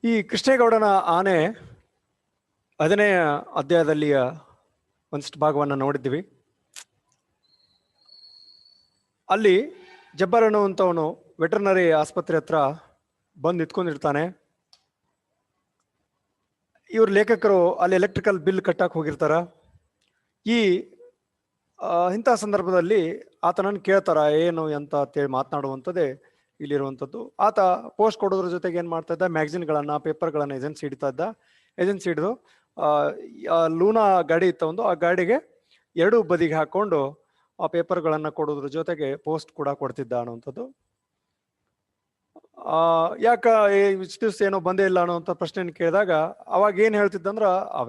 ಈ ಕೃಷ್ಣೇಗೌಡನ ಆನೆ 10ನೇ ಅಧ್ಯಾಯದಲ್ಲಿಯ ಒಂದಿಷ್ಟು ಭಾಗವನ್ನು ನೋಡಿದ್ವಿ. ಅಲ್ಲಿ ಜಬ್ಬರ್ ಅನ್ನುವಂಥವನು ವೆಟರ್ನರಿ ಆಸ್ಪತ್ರೆ ಹತ್ರ ಬಂದು ನಿಂತ್ಕೊಂಡಿರ್ತಾನೆ. ಇವ್ರ ಲೇಖಕರು ಅಲ್ಲಿ ಎಲೆಕ್ಟ್ರಿಕಲ್ ಬಿಲ್ ಕಟ್ಟಕ್ಕೆ ಹೋಗಿರ್ತಾರ. ಇಂಥ ಸಂದರ್ಭದಲ್ಲಿ ಆತನನ್ನು ಕೇಳ್ತಾರ, ಏನು ಎಂತ ಅಂತೇಳಿ ಮಾತನಾಡುವಂಥದ್ದೇ ಇಲ್ಲಿರುವಂಥದ್ದು. ಆತ ಪೋಸ್ಟ್ ಕೊಡೋದ್ರ ಜೊತೆಗೆ ಏನು ಮಾಡ್ತಾ ಇದ್ದ, ಮ್ಯಾಗ್ಝಿನ್ಗಳನ್ನು, ಪೇಪರ್ಗಳನ್ನು ಏಜೆನ್ಸಿ ಹಿಡಿತಾ ಇದ್ದ. ಏಜೆನ್ಸಿ ಹಿಡಿದು ಲೂನಾ ಗಾಡಿ ಇತ್ತ ಒಂದು, ಆ ಗಾಡಿಗೆ ಎರಡು ಬದಿಗೆ ಹಾಕೊಂಡು ಆ ಪೇಪರ್ಗಳನ್ನು ಕೊಡೋದ್ರ ಜೊತೆಗೆ ಪೋಸ್ಟ್ ಕೂಡ ಕೊಡ್ತಿದ್ದ ಅನ್ನುವಂಥದ್ದು. ಯಾಕ ಇಷ್ಟು ದಿವಸ ಏನೋ ಬಂದೇ ಇಲ್ಲ ಅನ್ನೋಂಥ ಪ್ರಶ್ನೆಯನ್ನು ಕೇಳಿದಾಗ ಅವಾಗ ಏನು ಹೇಳ್ತಿದ್ದಂದ್ರ,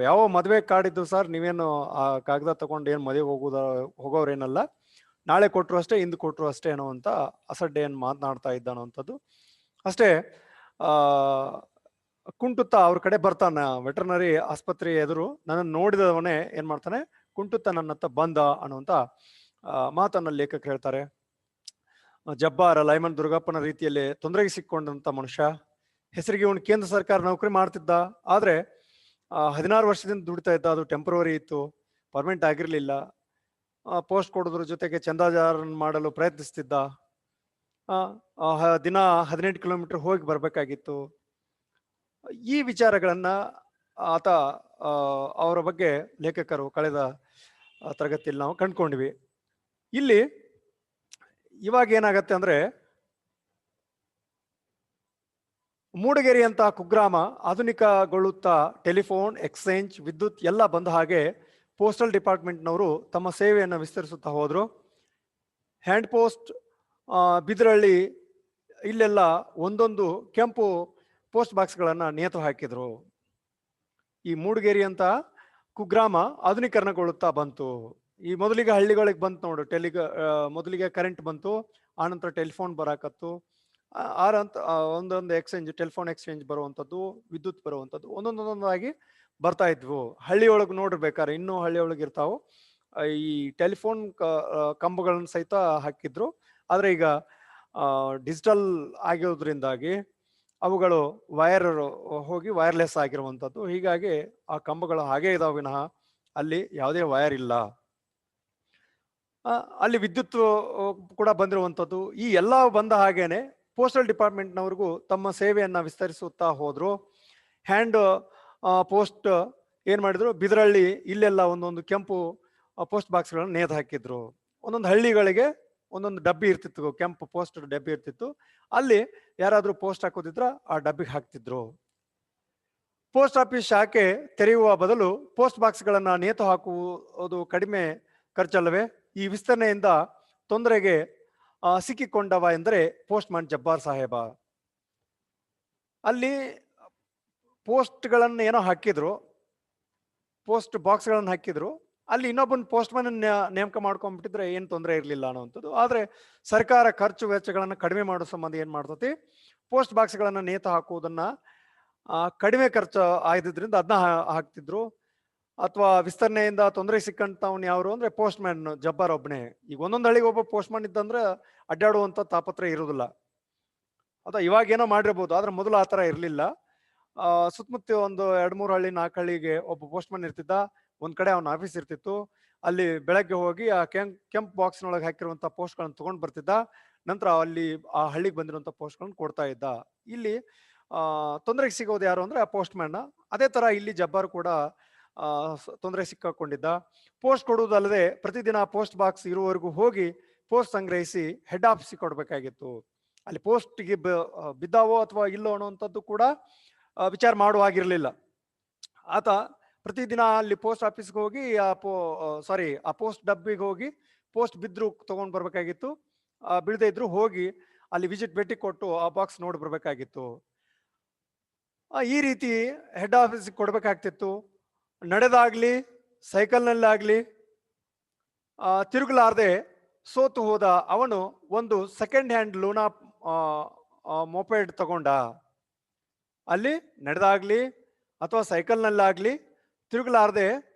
ಯಾವ ಮದುವೆ ಕಾರ್ಡ್ ಇದ್ದು ಸರ್, ನೀವೇನು ಆ ಕಾಗದ ತಗೊಂಡು ಏನು ಮದುವೆ ಹೋಗೋರೇನಲ್ಲ, ನಾಳೆ ಕೊಟ್ಟರು ಅಷ್ಟೇ, ಇಂದು ಕೊಟ್ಟರು ಅಷ್ಟೇ ಅನ್ನೋವಂಥ ಅಸಡ್ಡೆಯನ್ನು ಮಾತನಾಡ್ತಾ ಇದ್ದ ಅನ್ನೋವಂಥದ್ದು. ಅಷ್ಟೇ ಕುಂಟುತ್ತಾ ಅವ್ರ ಕಡೆ ಬರ್ತಾನ. ವೆಟರ್ನರಿ ಆಸ್ಪತ್ರೆ ಎದುರು ನನ್ನನ್ನು ನೋಡಿದವನೇ ಏನ್ ಮಾಡ್ತಾನೆ, ಕುಂಟುತ್ತಾ ನನ್ನತ್ತ ಬಂದ ಅನ್ನುವಂಥ ಮಾತನ್ನ ಲೇಖಕರು ಹೇಳ್ತಾರೆ. ಜಬ್ಬಾರ ಲೈಮನ್ ದುರ್ಗಪ್ಪನ ರೀತಿಯಲ್ಲಿ ತೊಂದರೆಗೆ ಸಿಕ್ಕೊಂಡಂತ ಮನುಷ್ಯ. ಹೆಸರಿಗೆ ಇವನು ಕೇಂದ್ರ ಸರ್ಕಾರ ನೌಕರಿ ಮಾಡ್ತಿದ್ದ, ಆದ್ರೆ 16 ವರ್ಷದಿಂದ ದುಡಿತಾ ಇದ್ದ. ಅದು ಟೆಂಪ್ರವರಿ ಇತ್ತು, ಪರ್ಮನೆಂಟ್ ಆಗಿರ್ಲಿಲ್ಲ. ಪೋಸ್ಟ್ ಕೊಡೋದ್ರ ಜೊತೆಗೆ ಚಂದಾಚಾರ ಮಾಡಲು ಪ್ರಯತ್ನಿಸ್ತಿದ್ದ. ದಿನ 18 ಕಿಲೋಮೀಟರ್ ಹೋಗಿ ಬರ್ಬೇಕಾಗಿತ್ತು. ಈ ವಿಚಾರಗಳನ್ನ ಆತ ಅವರ ಬಗ್ಗೆ ಲೇಖಕರು ಕಳೆದ ತರಗತಿಯಲ್ಲಿ ನಾವು ಕಂಡ್ಕೊಂಡ್ವಿ. ಇಲ್ಲಿ ಇವಾಗ ಏನಾಗತ್ತೆ ಅಂದ್ರೆ, ಮೂಡಗೇರಿ ಅಂತ ಕುಗ್ರಾಮ ಆಧುನಿಕಗೊಳ್ಳುತ್ತಾ ಟೆಲಿಫೋನ್, ಎಕ್ಸ್ಚೇಂಜ್, ವಿದ್ಯುತ್ ಎಲ್ಲ ಬಂದ ಹಾಗೆ ಪೋಸ್ಟಲ್ ಡಿಪಾರ್ಟ್ಮೆಂಟ್ನವರು ತಮ್ಮ ಸೇವೆಯನ್ನು ವಿಸ್ತರಿಸುತ್ತಾ ಹೋದ್ರು. ಹ್ಯಾಂಡ್ ಪೋಸ್ಟ್, ಬಿದರಳ್ಳಿ, ಇಲ್ಲೆಲ್ಲ ಒಂದೊಂದು ಕೆಂಪು ಪೋಸ್ಟ್ ಬಾಕ್ಸ್ಗಳನ್ನು ನೇತು ಹಾಕಿದ್ರು. ಈ ಮೂಡಗೇರಿ ಅಂತ ಕುಗ್ರಾಮ ಆಧುನೀಕರಣಗೊಳ್ಳುತ್ತಾ ಬಂತು. ಈ ಮೊದಲಿಗೆ ಹಳ್ಳಿಗಳಿಗೆ ಬಂತು ನೋಡು, ಮೊದಲಿಗೆ ಕರೆಂಟ್ ಬಂತು, ಆನಂತರ ಟೆಲಿಫೋನ್ ಬರಾಕತ್ತು, ಅಂತ ಒಂದೊಂದು ಎಕ್ಸ್ಚೇಂಜ್, ಟೆಲಿಫೋನ್ ಎಕ್ಸ್ಚೇಂಜ್ ಬರುವಂಥದ್ದು, ವಿದ್ಯುತ್ ಬರುವಂಥದ್ದು ಒಂದೊಂದೊಂದಾಗಿ ಬರ್ತಾ ಇದ್ವು. ಹಳ್ಳಿಯೊಳಗೆ ನೋಡಿರ್ಬೇಕಾದ್ರೆ ಇನ್ನೂ ಹಳ್ಳಿಯೊಳಗೆ ಇರ್ತಾವು ಈ ಟೆಲಿಫೋನ್ ಕಂಬಗಳನ್ನು ಸಹಿತ ಹಾಕಿದ್ರು. ಆದ್ರೆ ಈಗ ಡಿಜಿಟಲ್ ಆಗಿರೋದ್ರಿಂದಾಗಿ ಅವುಗಳು ವೈರ್ ಹೋಗಿ ವೈರ್ಲೆಸ್ ಆಗಿರುವಂಥದ್ದು. ಹೀಗಾಗಿ ಆ ಕಂಬಗಳು ಹಾಗೇ ಇದಾವೆ ವಿನಃ ಅಲ್ಲಿ ಯಾವುದೇ ವೈರ್ ಇಲ್ಲ. ಅಲ್ಲಿ ವಿದ್ಯುತ್ ಕೂಡ ಬಂದಿರುವಂಥದ್ದು. ಈ ಎಲ್ಲ ಬಂದ ಹಾಗೇನೆ ಪೋಸ್ಟಲ್ ಡಿಪಾರ್ಟ್ಮೆಂಟ್ನವ್ರಿಗೂ ತಮ್ಮ ಸೇವೆಯನ್ನ ವಿಸ್ತರಿಸುತ್ತಾ ಹೋದ್ರು. ಹ್ಯಾಂಡ್ ಪೋಸ್ಟ್ ಏನ್ ಮಾಡಿದ್ರು, ಬಿದರಳ್ಳಿ ಇಲ್ಲೆಲ್ಲ ಒಂದೊಂದು ಕೆಂಪು ಪೋಸ್ಟ್ ಬಾಕ್ಸ್ಗಳನ್ನು ನೇತು ಹಾಕಿದ್ರು. ಒಂದೊಂದು ಹಳ್ಳಿಗಳಿಗೆ ಒಂದೊಂದು ಡಬ್ಬಿ ಇರ್ತಿತ್ತು, ಕೆಂಪು ಪೋಸ್ಟ್ ಡಬ್ಬಿ ಇರ್ತಿತ್ತು. ಅಲ್ಲಿ ಯಾರಾದ್ರೂ ಪೋಸ್ಟ್ ಹಾಕೋದಿದ್ರ ಆ ಡಬ್ಬಿಗೆ ಹಾಕ್ತಿದ್ರು. ಪೋಸ್ಟ್ ಆಫೀಸ್ ಶಾಖೆ ತೆರೆಯುವ ಬದಲು ಪೋಸ್ಟ್ ಬಾಕ್ಸ್ಗಳನ್ನ ನೇತು ಹಾಕುವುದು ಕಡಿಮೆ ಖರ್ಚಲ್ಲವೇ? ಈ ವಿಸ್ತರಣೆಯಿಂದ ತೊಂದರೆಗೆ ಸಿಕ್ಕಿಕೊಂಡವ ಎಂದರೆ ಪೋಸ್ಟ್ ಮ್ಯಾನ್ ಜಬ್ಬಾರ್ ಸಾಹೇಬ. ಅಲ್ಲಿ ಪೋಸ್ಟ್ಗಳನ್ನು ಏನೋ ಹಾಕಿದ್ರು, ಪೋಸ್ಟ್ ಬಾಕ್ಸ್ಗಳನ್ನು ಹಾಕಿದ್ರು. ಅಲ್ಲಿ ಇನ್ನೊಬ್ಬನ ಪೋಸ್ಟ್ ಮ್ಯಾನ್ ನೇಮಕ ಮಾಡ್ಕೊಂಡ್ಬಿಟ್ಟಿದ್ರೆ ಏನು ತೊಂದರೆ ಇರಲಿಲ್ಲ ಅನ್ನೋವಂಥದ್ದು. ಆದ್ರೆ ಸರ್ಕಾರ ಖರ್ಚು ವೆಚ್ಚಗಳನ್ನು ಕಡಿಮೆ ಮಾಡೋ ಸಂಬಂಧ ಏನ್ ಮಾಡ್ತತಿ, ಪೋಸ್ಟ್ ಬಾಕ್ಸ್ಗಳನ್ನ ನೇತು ಹಾಕುವುದನ್ನ ಕಡಿಮೆ ಖರ್ಚು ಆಗಿದ್ರಿಂದ ಅದನ್ನ ಹಾಕ್ತಿದ್ರು. ಅಥವಾ ವಿಸ್ತರಣೆಯಿಂದ ತೊಂದರೆ ಸಿಕ್ಕಂತವ್ನು ಯಾರು ಅಂದ್ರೆ ಪೋಸ್ಟ್ ಮ್ಯಾನ್ ಜಬ್ಬಾರ್ ಒಬ್ಬನೇ. ಈಗ ಒಂದೊಂದು ಹಳ್ಳಿಗೆ ಒಬ್ಬ ಪೋಸ್ಟ್ ಮ್ಯಾನ್ ಇದ್ದಂದ್ರೆ ಅಡ್ಡಾಡುವಂತ ತಾಪತ್ರ ಇರುವುದಿಲ್ಲ. ಅಥವಾ ಇವಾಗ ಏನೋ ಮಾಡಿರ್ಬೋದು, ಆದ್ರೆ ಮೊದಲು ಆ ತರ ಇರ್ಲಿಲ್ಲ. ಸುತ್ತಮುತ್ತ ಒಂದು 2-3 ಹಳ್ಳಿ 4 ಹಳ್ಳಿಗೆ ಒಬ್ಬ ಪೋಸ್ಟ್ ಮ್ಯಾನ್ ಇರ್ತಿದ್ದ. ಒಂದ್ ಕಡೆ ಅವನ ಆಫೀಸ್ ಇರ್ತಿತ್ತು. ಅಲ್ಲಿ ಬೆಳಗ್ಗೆ ಹೋಗಿ ಆ ಕೆಂಪ್ ಬಾಕ್ಸ್ನೊಳಗೆ ಹಾಕಿರುವಂತ ಪೋಸ್ಟ್ಗಳನ್ನು ತಗೊಂಡ್ ಬರ್ತಿದ್ದ. ನಂತರ ಅಲ್ಲಿ ಆ ಹಳ್ಳಿಗೆ ಬಂದಿರುವಂತ ಪೋಸ್ಟ್ಗಳನ್ನು ಕೊಡ್ತಾ ಇದ್ದ. ಇಲ್ಲಿ ತೊಂದರೆಗೆ ಸಿಗೋದು ಯಾರು ಅಂದ್ರೆ ಆ ಪೋಸ್ಟ್ ಮ್ಯಾನ್. ಅದೇ ತರ ಇಲ್ಲಿ ಜಬ್ಬಾರ್ ಕೂಡ ತೊಂದರೆ ಸಿಕ್ಕಾಕೊಂಡಿದ್ದ. ಪೋಸ್ಟ್ ಕೊಡುವುದಲ್ಲದೆ ಪ್ರತಿದಿನ ಪೋಸ್ಟ್ ಬಾಕ್ಸ್ ಇರುವವರೆಗೂ ಹೋಗಿ ಪೋಸ್ಟ್ ಸಂಗ್ರಹಿಸಿ ಹೆಡ್ ಆಫೀಸಿಗೆ ಕೊಡ್ಬೇಕಾಗಿತ್ತು. ಅಲ್ಲಿ ಪೋಸ್ಟ್ಗೆ ಬಿದ್ದಾವೋ ಅಥವಾ ಇಲ್ಲೋ ಅನ್ನುವಂಥದ್ದು ಕೂಡ ವಿಚಾರ ಮಾಡುವಾಗಿರ್ಲಿಲ್ಲ. ಆತ ಪ್ರತಿದಿನ ಅಲ್ಲಿ ಪೋಸ್ಟ್ ಆಫೀಸ್ಗೆ ಹೋಗಿ ಆ ಪೋಸ್ಟ್ ಡಬ್ಬಿಗೆ ಹೋಗಿ ಪೋಸ್ಟ್ ಬಿದ್ರು ತಗೊಂಡ್ ಬರ್ಬೇಕಾಗಿತ್ತು. ಬೀಳದೇ ಇದ್ರು ಹೋಗಿ ಅಲ್ಲಿ ಭೇಟಿ ಕೊಟ್ಟು ಆ ಬಾಕ್ಸ್ ನೋಡಿ ಬರ್ಬೇಕಾಗಿತ್ತು. ಈ ರೀತಿ ಹೆಡ್ ಆಫೀಸ್ಗೆ ಕೊಡ್ಬೇಕಾಗ್ತಿತ್ತು. ನಡೆದಾಗ್ಲಿ ಸೈಕಲ್ನಲ್ಲಾಗ್ಲಿ ತಿರುಗಲಾರದೆ ಸೋತು ಹೋದ ಅವನು ಒಂದು ಸೆಕೆಂಡ್ ಹ್ಯಾಂಡ್ ಲೂನಾ ಮೊಪೆಡ್ ತಗೊಂಡ. ಅಲ್ಲಿ ನಡೆದಾಗ್ಲಿ ಅಥವಾ ಸೈಕಲ್ನಲ್ಲಾಗ್ಲಿ ತಿರುಗಲಾರದೆ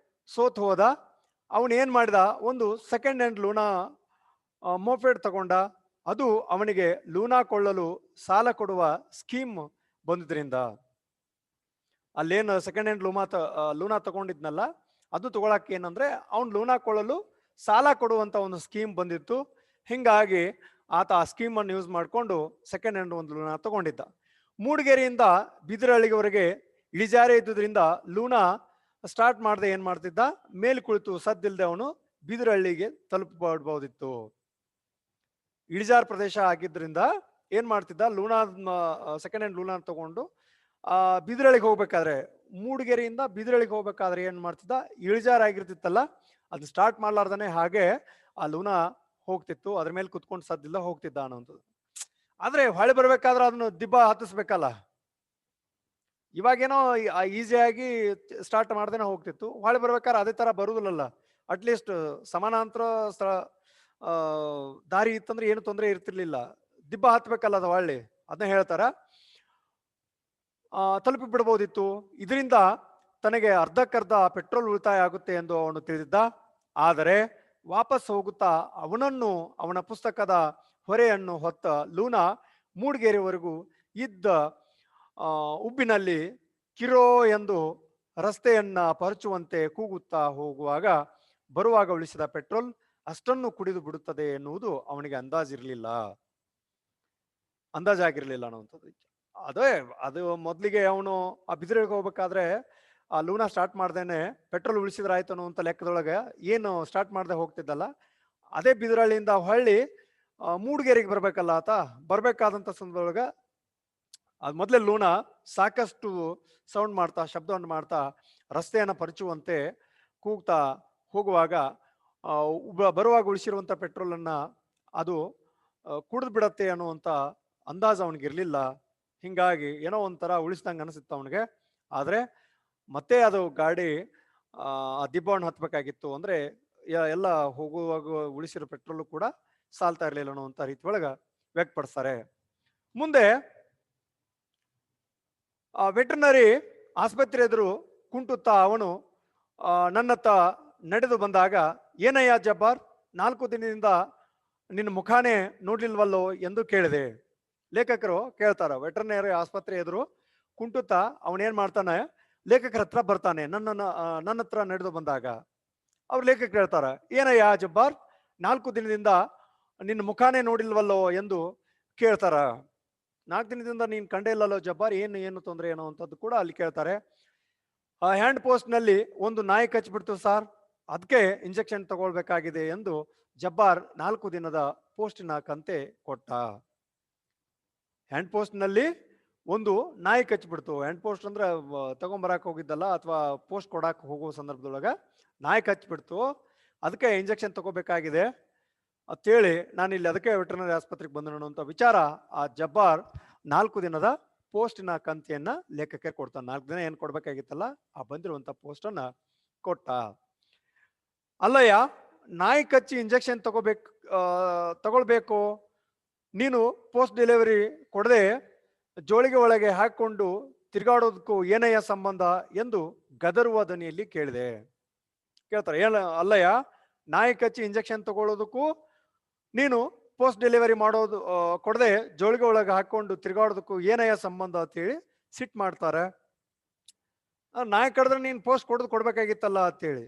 ಸೋತು ಹೋದ ಅವನು ಏನ್ ಮಾಡಿದ, ಒಂದು ಸೆಕೆಂಡ್ ಹ್ಯಾಂಡ್ ಲೂನಾ ಮೊಪೆಡ್ ತಗೊಂಡ. ಅದು ಅವನಿಗೆ ಲೂನಾ ಕೊಳ್ಳಲು ಸಾಲ ಕೊಡುವ ಸ್ಕೀಮ್ ಬಂದಿದ್ರಿಂದ. ಅಲ್ಲೇನು ಸೆಕೆಂಡ್ ಹ್ಯಾಂಡ್ ಲೂನಾ ತಗೊಂಡಿದ್ನಲ್ಲ, ಅದು ತಗೊಳಕ್ಕೆ ಏನಂದ್ರೆ ಅವ್ನು ಲೂನಾ ಕೊಳ್ಳಲು ಸಾಲ ಕೊಡುವಂತ ಒಂದು ಸ್ಕೀಮ್ ಬಂದಿತ್ತು. ಹಿಂಗಾಗಿ ಆತ ಆ ಸ್ಕೀಮ್ ಅನ್ನು ಯೂಸ್ ಮಾಡಿಕೊಂಡು ಸೆಕೆಂಡ್ ಹ್ಯಾಂಡ್ ಒಂದು ಲೂನಾ ತಗೊಂಡಿದ್ದ. ಮೂಡಿಗೆರೆಯಿಂದ ಬಿದರಹಳ್ಳಿವರೆಗೆ ಇಳಿಜಾರೇ ಇದ್ದುದರಿಂದ ಲೂನಾ ಸ್ಟಾರ್ಟ್ ಮಾಡದೆ ಏನ್ ಮಾಡ್ತಿದ್ದ, ಮೇಲ್ ಕುಳಿತು ಸದ್ದಿಲ್ದೆ ಅವನು ಬಿದರಹಳ್ಳಿಗೆ ತಲುಪಬಹುದಿತ್ತು. ಇಳಿಜಾರ್ ಪ್ರದೇಶ ಆಗಿದ್ರಿಂದ ಏನ್ ಮಾಡ್ತಿದ್ದ, ಲೂನಾ ಸೆಕೆಂಡ್ ಹ್ಯಾಂಡ್ ಲೂನಾ ತಗೊಂಡು ಬಿದರಳ್ಳಿಗೆ ಹೋಗ್ಬೇಕಾದ್ರೆ, ಮೂಡಿಗೆರೆಯಿಂದ ಬಿದರಳ್ಳಿಗೆ ಹೋಗ್ಬೇಕಾದ್ರೆ ಏನ್ ಮಾಡ್ತಿದ್ದ, ಇಳಿಜಾರ್ ಆಗಿರ್ತಿತ್ತಲ್ಲ ಅದು ಸ್ಟಾರ್ಟ್ ಮಾಡ್ಲಾರ್ದಾನೆ ಹಾಗೆ ಆ ಲೂನಾ ಹೋಗ್ತಿತ್ತು, ಅದ್ರ ಮೇಲೆ ಕುತ್ಕೊಂಡು ಸದ್ದಿಲ್ಲ ಹೋಗ್ತಿದ್ದ ಅನ್ನೋಂಥದ್ದು. ಆದ್ರೆ ಹೊಳೆ ಬರ್ಬೇಕಾದ್ರೆ ಅದನ್ನು ದಿಬ್ಬ ಹತ್ತಿಸ್ಬೇಕಲ್ಲ. ಇವಾಗೇನೋ ಈಸಿಯಾಗಿ ಸ್ಟಾರ್ಟ್ ಮಾಡ್ದೇನೆ ಹೋಗ್ತಿತ್ತು, ಹೊಳೆ ಬರ್ಬೇಕಾದ್ರೆ ಅದೇ ತರ ಬರುದಿಲ್ಲಲ್ಲ. ಅಟ್ಲೀಸ್ಟ್ ಸಮಾನಾಂತರ ದಾರಿ ಇತ್ತಂದ್ರೆ ಏನು ತೊಂದರೆ ಇರ್ತಿರ್ಲಿಲ್ಲ. ದಿಬ್ಬ ಹತ್ಬೇಕಲ್ಲ ಅದು ಹೊಳ್ಳಿ, ಅದನ್ನ ಹೇಳ್ತಾರ. ತಲುಪಿ ಬಿಡಬಹುದಿತ್ತು. ಇದರಿಂದ ತನಗೆ ಅರ್ಧಕ್ಕರ್ಧ ಪೆಟ್ರೋಲ್ ಉಳಿತಾಯ ಆಗುತ್ತೆ ಎಂದು ಅವನು ತಿಳಿದಿದ್ದ. ಆದರೆ ವಾಪಸ್ ಹೋಗುತ್ತಾ ಅವನನ್ನು ಅವನ ಪುಸ್ತಕದ ಹೊರೆಯನ್ನು ಹೊತ್ತ ಲೂನಾ ಮೂಡಿಗೆರೆವರೆಗೂ ಇದ್ದ ಉಬ್ಬಿನಲ್ಲಿ ಕಿರೋ ಎಂದು ರಸ್ತೆಯನ್ನ ಪರಚುವಂತೆ ಕೂಗುತ್ತಾ ಹೋಗುವಾಗ ಬರುವಾಗ ಉಳಿಸಿದ ಪೆಟ್ರೋಲ್ ಅಷ್ಟನ್ನು ಕುಡಿದು ಬಿಡುತ್ತದೆ ಎನ್ನುವುದು ಅವನಿಗೆ ಅಂದಾಜಾಗಿರ್ಲಿಲ್ಲ ಅನ್ನುವಂಥದ್ದು. ಅದು ಮೊದ್ಲಿಗೆ ಅವನು ಆ ಬಿದಿರಿಗೆ ಹೋಗ್ಬೇಕಾದ್ರೆ ಆ ಲೂನಾ ಸ್ಟಾರ್ಟ್ ಮಾಡ್ದೇನೆ ಪೆಟ್ರೋಲ್ ಉಳಿಸಿದ್ರೆ ಆಯ್ತು ಅನ್ನುವಂಥ ಲೆಕ್ಕದೊಳಗೆ ಏನು ಸ್ಟಾರ್ಟ್ ಮಾಡದೆ ಹೋಗ್ತಿದ್ದಲ್ಲ, ಅದೇ ಬಿದಿರಳ್ಳಿಯಿಂದ ಹೊಳ್ಳಿ ಮೂಡಿಗೆರೆಗೆ ಬರ್ಬೇಕಲ್ಲ ಆತ. ಬರ್ಬೇಕಾದಂತ ಸಂದರ್ಭದೊಳಗ ಅದ್ ಮೊದ್ಲೇ ಲೂನಾ ಸಾಕಷ್ಟು ಸೌಂಡ್ ಮಾಡ್ತಾ, ಶಬ್ದವನ್ನು ಮಾಡ್ತಾ ರಸ್ತೆಯನ್ನ ಪರಚುವಂತೆ ಕೂಗ್ತಾ ಹೋಗುವಾಗ ಬರುವಾಗ ಉಳಿಸಿರುವಂತ ಪೆಟ್ರೋಲ್ ಅನ್ನ ಅದು ಕುಡಿದು ಬಿಡತ್ತೆ ಅನ್ನುವಂತ ಅಂದಾಜು ಅವನಿಗಿರ್ಲಿಲ್ಲ. ಹಿಂಗಾಗಿ ಏನೋ ಒಂಥರ ಉಳಿಸ್ದಂಗೆ ಅನಿಸಿತ್ತು ಅವನಿಗೆ. ಆದ್ರೆ ಮತ್ತೆ ಅದು ಗಾಡಿ ಆ ದಿಬ್ಬವನ್ನು ಹತ್ಬೇಕಾಗಿತ್ತು. ಅಂದ್ರೆ ಎಲ್ಲ ಹೋಗುವಾಗ ಉಳಿಸಿರೋ ಪೆಟ್ರೋಲ್ ಕೂಡ ಸಾಲ್ತಾ ಇರ್ಲಿಲ್ಲ ಅನ್ನುವಂತ ರೀತಿ ಒಳಗ ವ್ಯಕ್ತಪಡಿಸ್ತಾರೆ. ಮುಂದೆ ವೆಟರ್ನರಿ ಆಸ್ಪತ್ರೆ ಎದುರು ಕುಂಟುತ್ತಾ ಅವನು ನನ್ನತ್ತ ನಡೆದು ಬಂದಾಗ, ಏನಯ್ಯ ಜಬ್ಬಾರ್, 4 ದಿನದಿಂದ ನಿನ್ನ ಮುಖಾನೇ ನೋಡ್ಲಿಲ್ವಲ್ಲೋ ಎಂದು ಕೇಳಿದೆ. ಲೇಖಕರು ಕೇಳ್ತಾರ, ವೆಟರ್ನರಿ ಆಸ್ಪತ್ರೆ ಎದುರು ಕುಂಟುತ್ತಾ ಅವನೇನ್ ಮಾಡ್ತಾನೆ, ಲೇಖಕರ ಹತ್ರ ಬರ್ತಾನೆ. ನನ್ನ ಹತ್ರ ನಡೆದು ಬಂದಾಗ ಅವ್ರು ಲೇಖಕರು ಹೇಳ್ತಾರ, ಏನಯ್ಯ ಜಬ್ಬಾರ್, 4 ದಿನದಿಂದ ನಿನ್ನ ಮುಖಾನೇ ನೋಡಿಲ್ವಲ್ಲೋ ಎಂದು ಕೇಳ್ತಾರ. 4 ದಿನದಿಂದ ನೀನ್ ಕಂಡೇ ಇಲ್ಲಲ್ಲೋ ಜಬ್ಬಾರ್, ಏನು ತೊಂದರೆ ಏನೋ ಅಂತದ್ದು ಕೂಡ ಅಲ್ಲಿ ಕೇಳ್ತಾರೆ. ಹ್ಯಾಂಡ್ ಪೋಸ್ಟ್ ನಲ್ಲಿ ಒಂದು ನಾಯಿ ಕಚ್ಚಿಬಿಡ್ತು ಸಾರ್, ಅದಕ್ಕೆ ಇಂಜೆಕ್ಷನ್ ತಗೊಳ್ಬೇಕಾಗಿದೆ ಎಂದು ಜಬ್ಬಾರ್ 4 ದಿನದ ಪೋಸ್ಟಿನ ಕಂತೆ ಕೊಟ್ಟ. ಹ್ಯಾಂಡ್ ಪೋಸ್ಟ್ ನಲ್ಲಿ ಒಂದು ನಾಯಿ ಕಚ್ಚಿಬಿಡ್ತು. ಹ್ಯಾಂಡ್ ಪೋಸ್ಟ್ ಅಂದ್ರೆ ತಗೊಂಬರಕ್ ಹೋಗಿದ್ದಲ್ಲ ಅಥವಾ ಪೋಸ್ಟ್ ಕೊಡಾಕ್ ಹೋಗೋ ಸಂದರ್ಭದೊಳಗ ನಾಯಿ ಕಚ್ಚಿಬಿಡ್ತು, ಅದಕ್ಕೆ ಇಂಜೆಕ್ಷನ್ ತಗೋಬೇಕಾಗಿದೆ ಅಂತೇಳಿ ನಾನು ಇಲ್ಲಿ ಅದಕ್ಕೆ ವೆಟರ್ನರಿ ಆಸ್ಪತ್ರೆಗೆ ಬಂದ ಅನ್ನುವಂಥ ವಿಚಾರ ಆ ಜಬ್ಬಾರ್ 4 ದಿನದ ಪೋಸ್ಟಿನ ಕಂತಿಯನ್ನ ಲೇಖಕರಿಗೆ ಕೊಡ್ತಾನೆ. 4 ದಿನ ಏನ್ ಕೊಡ್ಬೇಕಾಗಿತ್ತಲ್ಲ ಆ ಬಂದಿರುವಂತ ಪೋಸ್ಟ್ ಅನ್ನ ಕೊಟ್ಟ. ಅಲ್ಲಯ್ಯ, ನಾಯಿ ಕಚ್ಚಿ ಇಂಜೆಕ್ಷನ್ ತಗೊಳ್ಬೇಕು, ನೀನು ಪೋಸ್ಟ್ ಡೆಲಿವರಿ ಕೊಡದೆ ಜೋಳಿಗೆ ಒಳಗೆ ಹಾಕೊಂಡು ತಿರುಗಾಡೋದಕ್ಕೂ ಏನಯ್ಯ ಸಂಬಂಧ ಎಂದು ಗದರುವ ಧ್ವನಿಯಲ್ಲಿ ಕೇಳ್ತಾರೆ. ಅಲ್ಲಯ್ಯ, ನಾಯಿ ಕಚ್ಚಿ ಇಂಜೆಕ್ಷನ್ ತಗೊಳ್ಳೋದಕ್ಕೂ ನೀನು ಪೋಸ್ಟ್ ಡೆಲಿವರಿ ಮಾಡೋದು ಕೊಡದೆ ಜೋಳಿಗೆ ಒಳಗೆ ಹಾಕೊಂಡು ತಿರುಗಾಡೋದಕ್ಕೂ ಏನಯ್ಯ ಸಂಬಂಧ ಅಂತೇಳಿ ಸಿಟ್ ಮಾಡ್ತಾರೆ. ನಾಯಿ ಕಡಿದ್ರೆ ನೀನ್ ಪೋಸ್ಟ್ ಕೊಡ್ಬೇಕಾಗಿತ್ತಲ್ಲ ಅಂತೇಳಿ.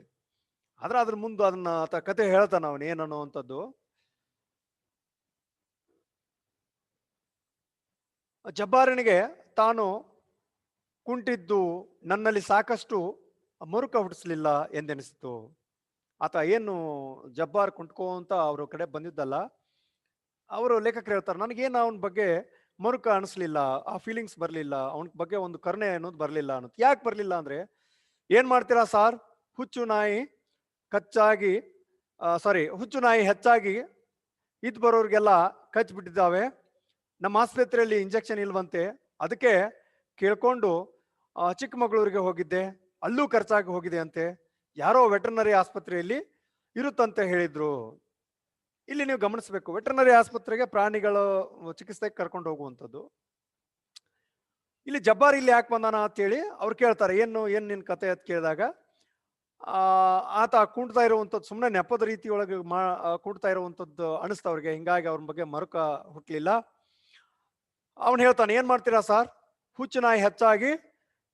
ಆದ್ರೆ ಅದ್ರ ಮುಂದೆ ಅದನ್ನ ಕತೆ ಹೇಳ್ತಾನ ಅವನ್ ಏನನ್ನುವಂಥದ್ದು. ಜಬ್ಬಾರನಿಗೆ ತಾನು ಕುಂಟಿದ್ದು ನನ್ನಲ್ಲಿ ಸಾಕಷ್ಟು ಮರುಕ ಹುಟ್ಟಿಸ್ಲಿಲ್ಲ ಎಂದೆನಿಸಿತು. ಆತ ಏನು ಜಬ್ಬಾರ್ ಕುಂಟ್ಕೊಂತ ಅವ್ರ ಕಡೆ ಬಂದಿದ್ದಲ್ಲ, ಅವರು ಲೇಖಕರು ಹೇಳ್ತಾರೆ, ನನಗೇನು ಅವನ ಬಗ್ಗೆ ಮರುಕ ಅನಿಸ್ಲಿಲ್ಲ, ಆ ಫೀಲಿಂಗ್ಸ್ ಬರಲಿಲ್ಲ, ಅವನ ಬಗ್ಗೆ ಒಂದು ಕರುಣೆ ಅನ್ನೋದು ಬರಲಿಲ್ಲ ಅನ್ನೋದು. ಯಾಕೆ ಬರಲಿಲ್ಲ ಅಂದ್ರೆ, ಏನ್ ಮಾಡ್ತೀರಾ ಸಾರ್, ಹುಚ್ಚು ನಾಯಿ ಹೆಚ್ಚಾಗಿ ಇದ್ ಬರೋರ್ಗೆಲ್ಲ ಕಚ್ಬಿಟ್ಟಿದ್ದಾವೆ. ನಮ್ಮ ಆಸ್ಪತ್ರೆಯಲ್ಲಿ ಇಂಜೆಕ್ಷನ್ ಇಲ್ವಂತೆ, ಅದಕ್ಕೆ ಕೇಳ್ಕೊಂಡು ಚಿಕ್ಕಮಗಳೂರಿಗೆ ಹೋಗಿದ್ದೆ, ಅಲ್ಲೂ ಖರ್ಚಾಗಿ ಹೋಗಿದೆ ಅಂತೆ. ಯಾರೋ ವೆಟರ್ನರಿ ಆಸ್ಪತ್ರೆಯಲ್ಲಿ ಇರುತ್ತಂತೆ ಹೇಳಿದ್ರು. ಇಲ್ಲಿ ನೀವು ಗಮನಿಸಬೇಕು, ವೆಟರ್ನರಿ ಆಸ್ಪತ್ರೆಗೆ ಪ್ರಾಣಿಗಳು ಚಿಕಿತ್ಸೆಗೆ ಕರ್ಕೊಂಡು ಹೋಗುವಂಥದ್ದು. ಇಲ್ಲಿ ಜಬ್ಬಾರ್ ಇಲ್ಲಿ ಯಾಕೆ ಬಂದಾನ ಅಂತೇಳಿ ಅವ್ರು ಕೇಳ್ತಾರೆ, ಏನ್ ನಿನ್ ಕತೆ ಅಂತ ಕೇಳಿದಾಗ ಆತ ಕುಂಟ್ತಾ ಇರುವಂಥದ್ದು ಸುಮ್ಮನೆ ನೆಪದ ರೀತಿಯೊಳಗೆ ಕುಂಟ್ತಾ ಇರುವಂಥದ್ದು ಅನಿಸ್ತ ಅವ್ರಿಗೆ. ಹಿಂಗಾಗಿ ಅವ್ರ ಬಗ್ಗೆ ಮರುಕ ಹುಟ್ಲಿಲ್ಲ. ಅವನು ಹೇಳ್ತಾನೆ, ಏನ್ ಮಾಡ್ತೀರಾ ಸರ್, ಹುಚ್ಚು ನಾಯಿ ಹೆಚ್ಚಾಗಿ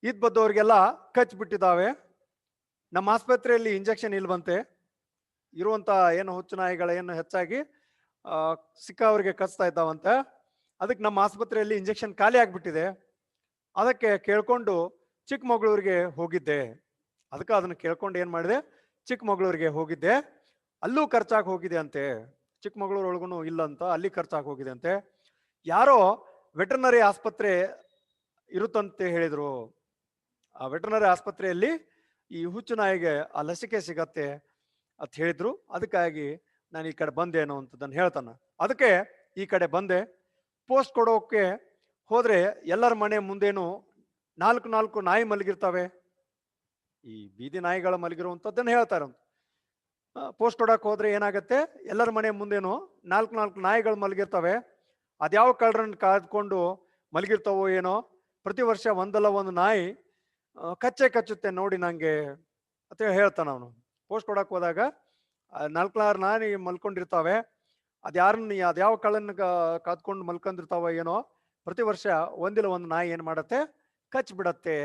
ಇದ್ ಬದ್ದವ್ರಿಗೆಲ್ಲ ಕಚ್ಬಿಟ್ಟಿದ್ದಾವೆ. ನಮ್ಮ ಆಸ್ಪತ್ರೆಯಲ್ಲಿ ಇಂಜೆಕ್ಷನ್ ಇಲ್ವಂತೆ. ಇರುವಂತ ಏನು ಹುಚ್ಚು ನಾಯಿಗಳೇನು ಹೆಚ್ಚಾಗಿ ಸಿಕ್ಕವರಿಗೆ ಕಚ್ತಾ ಇದ್ದಾವಂತೆ. ಅದಕ್ಕೆ ನಮ್ಮ ಆಸ್ಪತ್ರೆಯಲ್ಲಿ ಇಂಜೆಕ್ಷನ್ ಖಾಲಿ ಆಗ್ಬಿಟ್ಟಿದೆ. ಅದಕ್ಕೆ ಕೇಳ್ಕೊಂಡು ಚಿಕ್ಕಮಗಳೂರಿಗೆ ಹೋಗಿದ್ದೆ. ಅದಕ್ಕೆ ಅದನ್ನ ಕೇಳ್ಕೊಂಡು ಏನ್ ಮಾಡಿದೆ, ಚಿಕ್ಕಮಗಳೂರಿಗೆ ಹೋಗಿದ್ದೆ. ಅಲ್ಲೂ ಖರ್ಚಾಗಿ ಹೋಗಿದೆ ಅಂತೆ. ಚಿಕ್ಕಮಗಳೂರು ಒಳಗೂ ಇಲ್ಲಂತ, ಅಲ್ಲಿ ಖರ್ಚಾಗಿ ಹೋಗಿದೆ ಅಂತೆ. ಯಾರೋ ವೆಟರ್ನರಿ ಆಸ್ಪತ್ರೆ ಇರುತ್ತಂತೆ ಹೇಳಿದ್ರು. ಆ ವೆಟರ್ನರಿ ಆಸ್ಪತ್ರೆಯಲ್ಲಿ ಈ ಹುಚ್ಚು ನಾಯಿಗೆ ಆ ಲಸಿಕೆ ಸಿಗತ್ತೆ ಅಂತ ಹೇಳಿದ್ರು. ಅದಕ್ಕಾಗಿ ನಾನು ಈ ಕಡೆ ಬಂದೆ ಅನ್ನುವಂಥದ್ದನ್ನು ಹೇಳ್ತಾನ. ಅದಕ್ಕೆ ಈ ಕಡೆ ಬಂದೆ. ಪೋಸ್ಟ್ ಕೊಡೋಕೆ ಹೋದ್ರೆ ಎಲ್ಲರ ಮನೆ ಮುಂದೇನು ನಾಲ್ಕು ನಾಯಿ ಮಲಗಿರ್ತವೆ. ಈ ಬೀದಿ ನಾಯಿಗಳ ಮಲಗಿರುವಂಥದ್ದನ್ನು ಹೇಳ್ತಾರೆ. ಪೋಸ್ಟ್ ಕೊಡಕ್ ಹೋದ್ರೆ ಏನಾಗತ್ತೆ, ಎಲ್ಲರ ಮನೆ ಮುಂದೇನು ನಾಲ್ಕು ನಾಯಿಗಳು ಮಲಗಿರ್ತವೆ. ಅದ್ಯಾವ ಕಳ್ಳರನ್ನ ಕಾದ್ಕೊಂಡು ಮಲಗಿರ್ತಾವೋ ಏನೋ. ಪ್ರತಿ ವರ್ಷ ಒಂದಲ್ಲ ಒಂದು ನಾಯಿ ಕಚ್ಚುತ್ತೆ ನೋಡಿ ನಂಗೆ ಅಂತ ಹೇಳ್ತಾನ ಅವನು. ಪೋಸ್ಟ್ ಕೊಡಕ್ ಹೋದಾಗ 4 ನಾಯಿ ಮಲ್ಕೊಂಡಿರ್ತಾವೆ. ಅದ್ಯಾವ ಕಳ್ಳನ್ನ ಕಾದ್ಕೊಂಡು ಮಲ್ಕೊಂಡಿರ್ತಾವ ಏನೋ. ಪ್ರತಿ ವರ್ಷ ಒಂದಿಲ್ಲ ಒಂದು ನಾಯಿ ಏನ್ ಮಾಡತ್ತೆ, ಕಚ್ ಬಿಡತ್ತೆ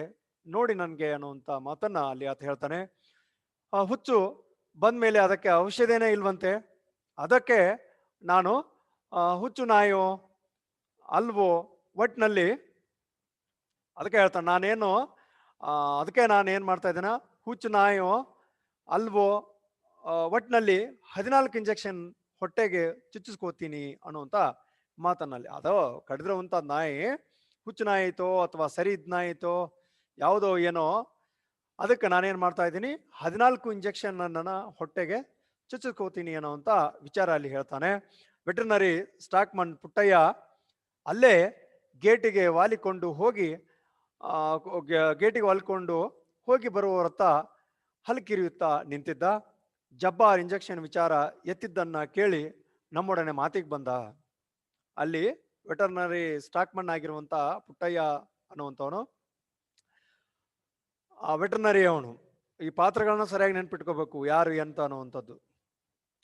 ನೋಡಿ ನನ್ಗೆ ಅನ್ನುವಂತ ಮಾತನ್ನ ಅಲ್ಲಿ ಆತ ಹೇಳ್ತಾನೆ. ಆ ಹುಚ್ಚು ಬಂದ್ಮೇಲೆ ಅದಕ್ಕೆ ಔಷಧಿನೇ ಇಲ್ವಂತೆ. ಅದಕ್ಕೆ ನಾನು ಹುಚ್ಚು ನಾಯೋ ಅಲ್ವೋ ಒಟ್ನಲ್ಲಿ ಅದಕ್ಕೆ ಹೇಳ್ತಾನೆ, ಅದಕ್ಕೆ ನಾನು ಏನ್ ಮಾಡ್ತಾ ಇದ್ದೇನ, ಹುಚ್ಚು ನಾಯೋ ಅಲ್ವೋ ಒಟ್ನಲ್ಲಿ 14 ಇಂಜೆಕ್ಷನ್ ಹೊಟ್ಟೆಗೆ ಚುಚ್ಚಿಸ್ಕೋತೀನಿ ಅನ್ನುವಂತ ಮಾತನ್ನಲ್ಲಿ. ಅದು ಕಡಿದಿರುವಂತ ನಾಯಿ ಹುಚ್ಚು ನಾಯಿ ಐತೋ ಅಥವಾ ಸರಿ ಇದ್ ನಾಯಿ ಐತೋ ಯಾವುದೋ ಏನೋ, ಅದಕ್ಕೆ ನಾನೇನ್ ಮಾಡ್ತಾ ಇದ್ದೀನಿ, 14 ಇಂಜೆಕ್ಷನ್ ಅನ್ನ ಹೊಟ್ಟೆಗೆ ಚುಚ್ಚಿಸ್ಕೋತೀನಿ ಅನ್ನೋಂತ ವಿಚಾರ ಅಲ್ಲಿ ಹೇಳ್ತಾನೆ. ವೆಟರ್ನರಿ ಸ್ಟಾಕ್ಮನ್ ಪುಟ್ಟಯ್ಯ ಅಲ್ಲೇ ಗೇಟಿಗೆ ವಾಲಿಕೊಂಡು ಹೋಗಿ ಬರುವವರತ್ತ ಹಲ್ಕಿರಿಯುತ್ತಾ ನಿಂತಿದ್ದ. ಜಬ್ಬಾರ್ ಇಂಜೆಕ್ಷನ್ ವಿಚಾರ ಎತ್ತಿದ್ದನ್ನ ಕೇಳಿ ನಮ್ಮೊಡನೆ ಮಾತಿಗೆ ಬಂದ. ಅಲ್ಲಿ ವೆಟರ್ನರಿ ಸ್ಟಾಕ್ಮನ್ ಆಗಿರುವಂತ ಪುಟ್ಟಯ್ಯ ಅನ್ನುವಂಥವನು, ಆ ವೆಟರ್ನರಿ ಅವನು ಈ ಪಾತ್ರಗಳನ್ನ ಸರಿಯಾಗಿ ನೆನ್ಪಿಟ್ಕೋಬೇಕು, ಯಾರು ಎಂತ ಅನ್ನುವಂಥದ್ದು.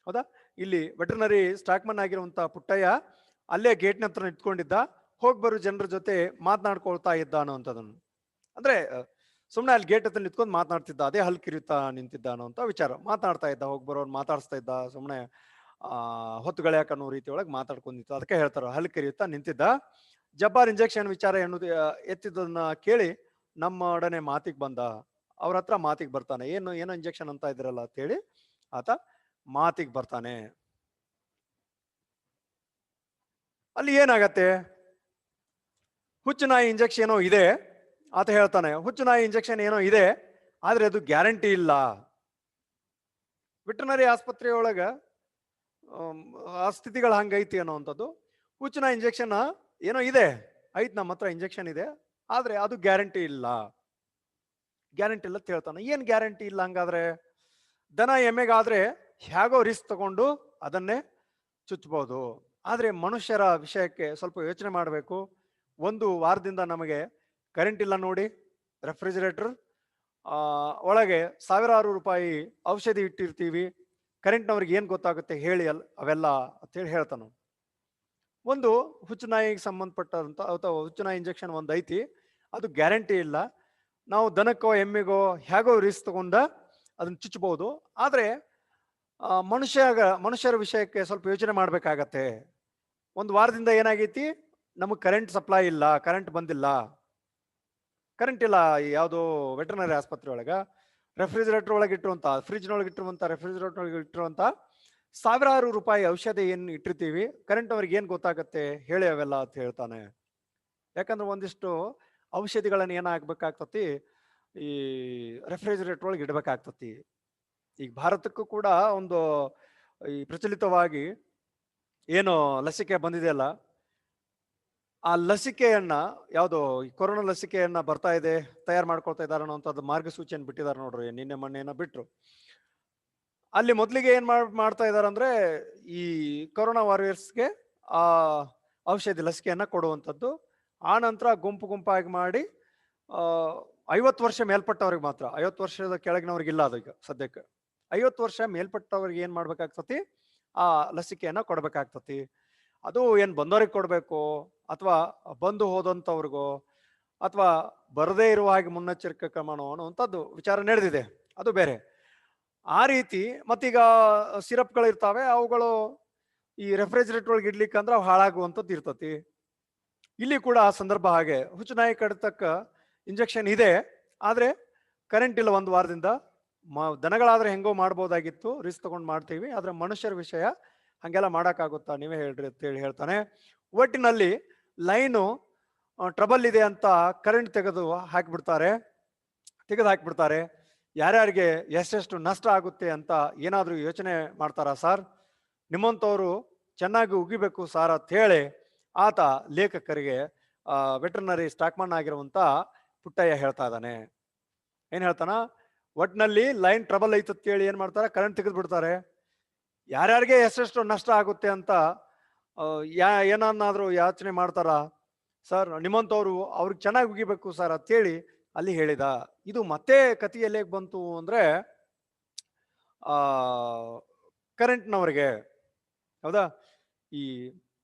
ಹೌದಾ? ಇಲ್ಲಿ ವೆಟರ್ನರಿ ಸ್ಟಾಕ್ಮನ್ ಆಗಿರುವಂತ ಪುಟ್ಟಯ್ಯ ಅಲ್ಲೇ ಗೇಟ್ನ ಹತ್ರ ನಿಂತ್ಕೊಂಡಿದ್ದ. ಬರೋ ಜನರ ಜೊತೆ ಮಾತನಾಡ್ಕೊಳ್ತಾ ಇದ್ದ ಅನ್ನೋಂಥದ್ದನ್ನು. ಅಂದ್ರೆ ಸುಮ್ಮನೆ ಅಲ್ಲಿ ಗೇಟ್ ಹತ್ರ ನಿಂತ್ಕೊಂಡು ಮಾತನಾಡ್ತಿದ್ದ, ಅದೇ ಹಲ್ಕಿರಿಯುತ್ತಾ ನಿಂತಿದ್ದ ಅನ್ನೋಂಥ ವಿಚಾರ. ಮಾತನಾಡ್ತಾ ಇದ್ದ, ಬರೋರು ಮಾತಾಡಿಸ್ತಾ ಇದ್ದ, ಸುಮ್ಮನೆ ಹೊತ್ತುಗಳ್ಯಾಕ ಅನ್ನೋ ರೀತಿ ಒಳಗೆ ಮಾತಾಡ್ಕೊಂಡಿತ್ತು. ಅದಕ್ಕೆ ಹೇಳ್ತಾರ ಹಲ್ಕಿರಿಯುತ್ತಾ ನಿಂತಿದ್ದ. ಜಬ್ಬಾರ್ ಇಂಜೆಕ್ಷನ್ ವಿಚಾರ ಎನ್ನುವುದು ಎತ್ತಿದ್ದನ್ನ ಕೇಳಿ ನಮ್ಮೊಡನೆ ಮಾತಿಗೆ ಬಂದ. ಅವ್ರ ಹತ್ರ ಮಾತಿಗೆ ಬರ್ತಾನೆ. ಏನೋ ಇಂಜೆಕ್ಷನ್ ಅಂತ ಇದ್ರಲ್ಲ ಅಂತ ಹೇಳಿ ಆತ ಮಾತಿಗೆ ಬರ್ತಾನೆ. ಅಲ್ಲಿ ಏನಾಗತ್ತೆ, ಹುಚ್ಚು ನಾಯಿ ಇಂಜೆಕ್ಷನ್ ಏನೋ ಇದೆ ಆತ ಹೇಳ್ತಾನೆ. ಹುಚ್ಚು ನಾಯಿ ಇಂಜೆಕ್ಷನ್ ಏನೋ ಇದೆ, ಆದ್ರೆ ಅದು ಗ್ಯಾರಂಟಿ ಇಲ್ಲ. ವೆಟರ್ನರಿ ಆಸ್ಪತ್ರೆಯೊಳಗ ಆ ಸ್ಥಿತಿಗಳು ಹಂಗೈತಿ ಅನ್ನೋವಂಥದ್ದು. ಹುಚ್ಚು ನಾಯಿ ಇಂಜೆಕ್ಷನ್ ಏನೋ ಇದೆ, ಐತ್ ನಮ್ಮ ಹತ್ರ ಇಂಜೆಕ್ಷನ್ ಇದೆ, ಆದ್ರೆ ಅದು ಗ್ಯಾರಂಟಿ ಇಲ್ಲ ಅಂತ ಹೇಳ್ತಾನೆ. ಏನ್ ಗ್ಯಾರಂಟಿ ಇಲ್ಲ ಹಂಗಾದ್ರೆ? ದನ ಎಮ್ಮೆಗಾದ್ರೆ ಹೇಗೋ ರಿಸ್ಕ್ ತಗೊಂಡು ಅದನ್ನೇ ಚುಚ್ಚಬಹುದು. ಆದ್ರೆ ಮನುಷ್ಯರ ವಿಷಯಕ್ಕೆ ಸ್ವಲ್ಪ ಯೋಚನೆ ಮಾಡಬೇಕು. 1 ವಾರದಿಂದ ನಮಗೆ ಕರೆಂಟ್ ಇಲ್ಲ ನೋಡಿ, ರೆಫ್ರಿಜಿರೇಟರ್ ಒಳಗೆ ಸಾವಿರಾರು ರೂಪಾಯಿ ಔಷಧಿ ಇಟ್ಟಿರ್ತೀವಿ, ಕರೆಂಟ್ನವ್ರಿಗೆ ಏನ್ ಗೊತ್ತಾಗುತ್ತೆ ಹೇಳಿ ಅವೆಲ್ಲ ಅಂತೇಳಿ ಹೇಳ್ತಾನ. ಒಂದು ಹುಚ್ಚು ನಾಯಿಗೆ ಸಂಬಂಧಪಟ್ಟಂತ ಅಥವಾ ಹುಚ್ಚು ನಾಯಿ ಇಂಜೆಕ್ಷನ್ ಒಂದು ಐತಿ, ಅದು ಗ್ಯಾರಂಟಿ ಇಲ್ಲ. ನಾವು ದನಕ್ಕೋ ಎಮ್ಮೆಗೋ ಹೇಗೋ ರಿಸ್ಕ್ ತಗೊಂಡ ಅದನ್ನ ಚುಚ್ಚಬಹುದು. ಆದ್ರೆ ಮನುಷ್ಯರ ವಿಷಯಕ್ಕೆ ಸ್ವಲ್ಪ ಯೋಚನೆ ಮಾಡ್ಬೇಕಾಗತ್ತೆ. 1 ವಾರದಿಂದ ಏನಾಗೈತಿ, ನಮಗ್ ಕರೆಂಟ್ ಸಪ್ಲೈ ಇಲ್ಲ, ಕರೆಂಟ್ ಬಂದಿಲ್ಲ. ಕರೆಂಟ್ ಇಲ್ಲ ಯಾವುದೋ ವೆಟರ್ನರಿ ಆಸ್ಪತ್ರೆ ಒಳಗ. ರೆಫ್ರಿಜಿರೇಟರ್ ಒಳಗೆ ಇಟ್ಟಿರುವಂತ, ಫ್ರಿಜ್ನೊಳಗೆ ಇಟ್ಟಿರುವಂತ, ರೆಫ್ರಿಜಿರೇಟರ್ ಒಳಗೆ ಇಟ್ಟಿರುವಂತ ಸಾವಿರಾರು ರೂಪಾಯಿ ಔಷಧಿ ಏನ್ ಇಟ್ಟಿರ್ತೀವಿ, ಕರೆಂಟ್ ಅವ್ರಿಗೆ ಏನ್ ಗೊತ್ತಾಗತ್ತೆ ಹೇಳಿ ಅವೆಲ್ಲ ಅಂತ ಹೇಳ್ತಾನೆ. ಯಾಕಂದ್ರೆ ಒಂದಿಷ್ಟು ಔಷಧಿಗಳನ್ನ ಏನಾಗ್ಬೇಕಾಗ್ತತಿ, ಈ ರೆಫ್ರಿಜಿರೇಟರ್ ಒಳಗೆ ಇಡ್ಬೇಕಾಗ್ತತಿ. ಈಗ ಭಾರತಕ್ಕೂ ಕೂಡ ಒಂದು ಈ ಪ್ರಚಲಿತವಾಗಿ ಏನು ಲಸಿಕೆ ಬಂದಿದೆಯಲ್ಲ, ಆ ಲಸಿಕೆಯನ್ನ ಯಾವುದು ಈ ಕೊರೋನಾ ಲಸಿಕೆಯನ್ನ ಬರ್ತಾ ಇದೆ, ತಯಾರು ಮಾಡ್ಕೊಳ್ತಾ ಇದ್ದಾರೆ ಅನ್ನೋಂಥದ್ದು ಮಾರ್ಗಸೂಚಿಯನ್ನು ಬಿಟ್ಟಿದ್ದಾರೆ ನೋಡ್ರಿ, ನಿನ್ನೆ ಮೊನ್ನೆನ ಬಿಟ್ರು. ಅಲ್ಲಿ ಮೊದಲಿಗೆ ಏನ್ ಮಾಡ್ತಾ ಇದಾರೆ ಅಂದ್ರೆ, ಈ ಕೊರೋನಾ ವಾರಿಯರ್ಸ್ಗೆ ಆ ಔಷಧಿ ಲಸಿಕೆಯನ್ನ ಕೊಡುವಂಥದ್ದು. ಆ ನಂತರ ಗುಂಪಾಗಿ ಮಾಡಿ 50 ವರ್ಷ ಮೇಲ್ಪಟ್ಟವ್ರಿಗೆ ಮಾತ್ರ, 50 ವರ್ಷದ ಕೆಳಗಿನವ್ರಿಗೆ ಇಲ್ಲ ಅದು ಈಗ ಸದ್ಯಕ್ಕೆ. 50 ವರ್ಷ ಮೇಲ್ಪಟ್ಟವ್ರಿಗೆ ಏನ್ ಮಾಡ್ಬೇಕಾಗ್ತತಿ, ಆ ಲಸಿಕೆಯನ್ನ ಕೊಡ್ಬೇಕಾಗ್ತತಿ. ಅದು ಏನ್ ಬಂದವ್ರಿಗೆ ಕೊಡ್ಬೇಕು ಅಥವಾ ಬಂದು ಹೋದಂಥವ್ರಿಗೋ ಅಥವಾ ಬರದೇ ಇರುವ ಹಾಗೆ ಮುನ್ನೆಚ್ಚರಿಕೆ ಕ್ರಮ ಅನ್ನುವಂಥದ್ದು ವಿಚಾರ ನಡೆದಿದೆ, ಅದು ಬೇರೆ. ಆ ರೀತಿ ಮತ್ತೀಗ ಸಿರಪ್ಗಳಿರ್ತಾವೆ, ಅವುಗಳು ಈ ರೆಫ್ರಿಜರೇಟರ್ ಒಳಗೆ ಇಡ್ಲಿಕ್ಕೆ ಅಂದ್ರೆ ಅವು ಹಾಳಾಗುವಂಥದ್ದು ಇರ್ತತಿ. ಇಲ್ಲಿ ಕೂಡ ಆ ಸಂದರ್ಭ ಹಾಗೆ. ಹುಚ್ಚುನಾಯಿ ಕಡಿತಕ್ಕ ಇಂಜೆಕ್ಷನ್ ಇದೆ, ಆದ್ರೆ ಕರೆಂಟ್ ಇಲ್ಲ 1 ವಾರದಿಂದ. ದನಗಳಾದ್ರೆ ಹೆಂಗೋ ಮಾಡ್ಬೋದಾಗಿತ್ತು, ರಿಸ್ಕ್ ತಗೊಂಡು ಮಾಡ್ತೀವಿ, ಆದ್ರೆ ಮನುಷ್ಯರ ವಿಷಯ ಹಂಗೆಲ್ಲ ಮಾಡೋಕ್ಕಾಗುತ್ತಾ ನೀವೇ ಹೇಳ್ರಿ ಅಂತೇಳಿ ಹೇಳ್ತಾನೆ. ಒಟ್ಟಿನಲ್ಲಿ ಲೈನು ಟ್ರಬಲ್ ಇದೆ ಅಂತ ಕರೆಂಟ್ ತೆಗೆದು ಹಾಕಿಬಿಡ್ತಾರೆ. ಯಾರ್ಯಾರಿಗೆ ಎಷ್ಟೆಷ್ಟು ನಷ್ಟ ಆಗುತ್ತೆ ಅಂತ ಏನಾದರೂ ಯೋಚನೆ ಮಾಡ್ತಾರಾ ಸರ್? ನಿಮ್ಮಂಥವ್ರು ಚೆನ್ನಾಗಿ ಉಗಿಬೇಕು ಸಾರ್ ಅಂತ ಹೇಳಿ ಆತ ಲೇಖಕರಿಗೆ ವೆಟರ್ನರಿ ಸ್ಟಾಕ್ಮನ್ ಆಗಿರುವಂತ ಪುಟ್ಟಯ್ಯ ಹೇಳ್ತಾ ಇದ್ದಾನೆ. ಏನ್ ಹೇಳ್ತಾನ? ಒಟ್ನಲ್ಲಿ ಲೈನ್ ಟ್ರಬಲ್ ಐತತ್ ಹೇಳಿ ಏನ್ ಮಾಡ್ತಾರೆ, ಕರೆಂಟ್ ತೆಗೆದು ಬಿಡ್ತಾರೆ. ಯಾರ್ಯಾರಿಗೆ ಎಷ್ಟೆಷ್ಟು ನಷ್ಟ ಆಗುತ್ತೆ ಅಂತ ಏನನ್ನಾದ್ರೂ ಯಾಚನೆ ಮಾಡ್ತಾರ ಸರ್? ನಿಮ್ಮಂಥವ್ರು ಅವ್ರಿಗೆ ಚೆನ್ನಾಗಿ ಉಗಿಬೇಕು ಸರ್ ಅಂತೇಳಿ ಅಲ್ಲಿ ಹೇಳಿದ. ಇದು ಮತ್ತೆ ಕಥೆಯಲ್ಲಿ ಹೇಗೆ ಬಂತು ಅಂದ್ರೆ ಕರೆಂಟ್ನವ್ರಿಗೆ, ಹೌದಾ, ಈ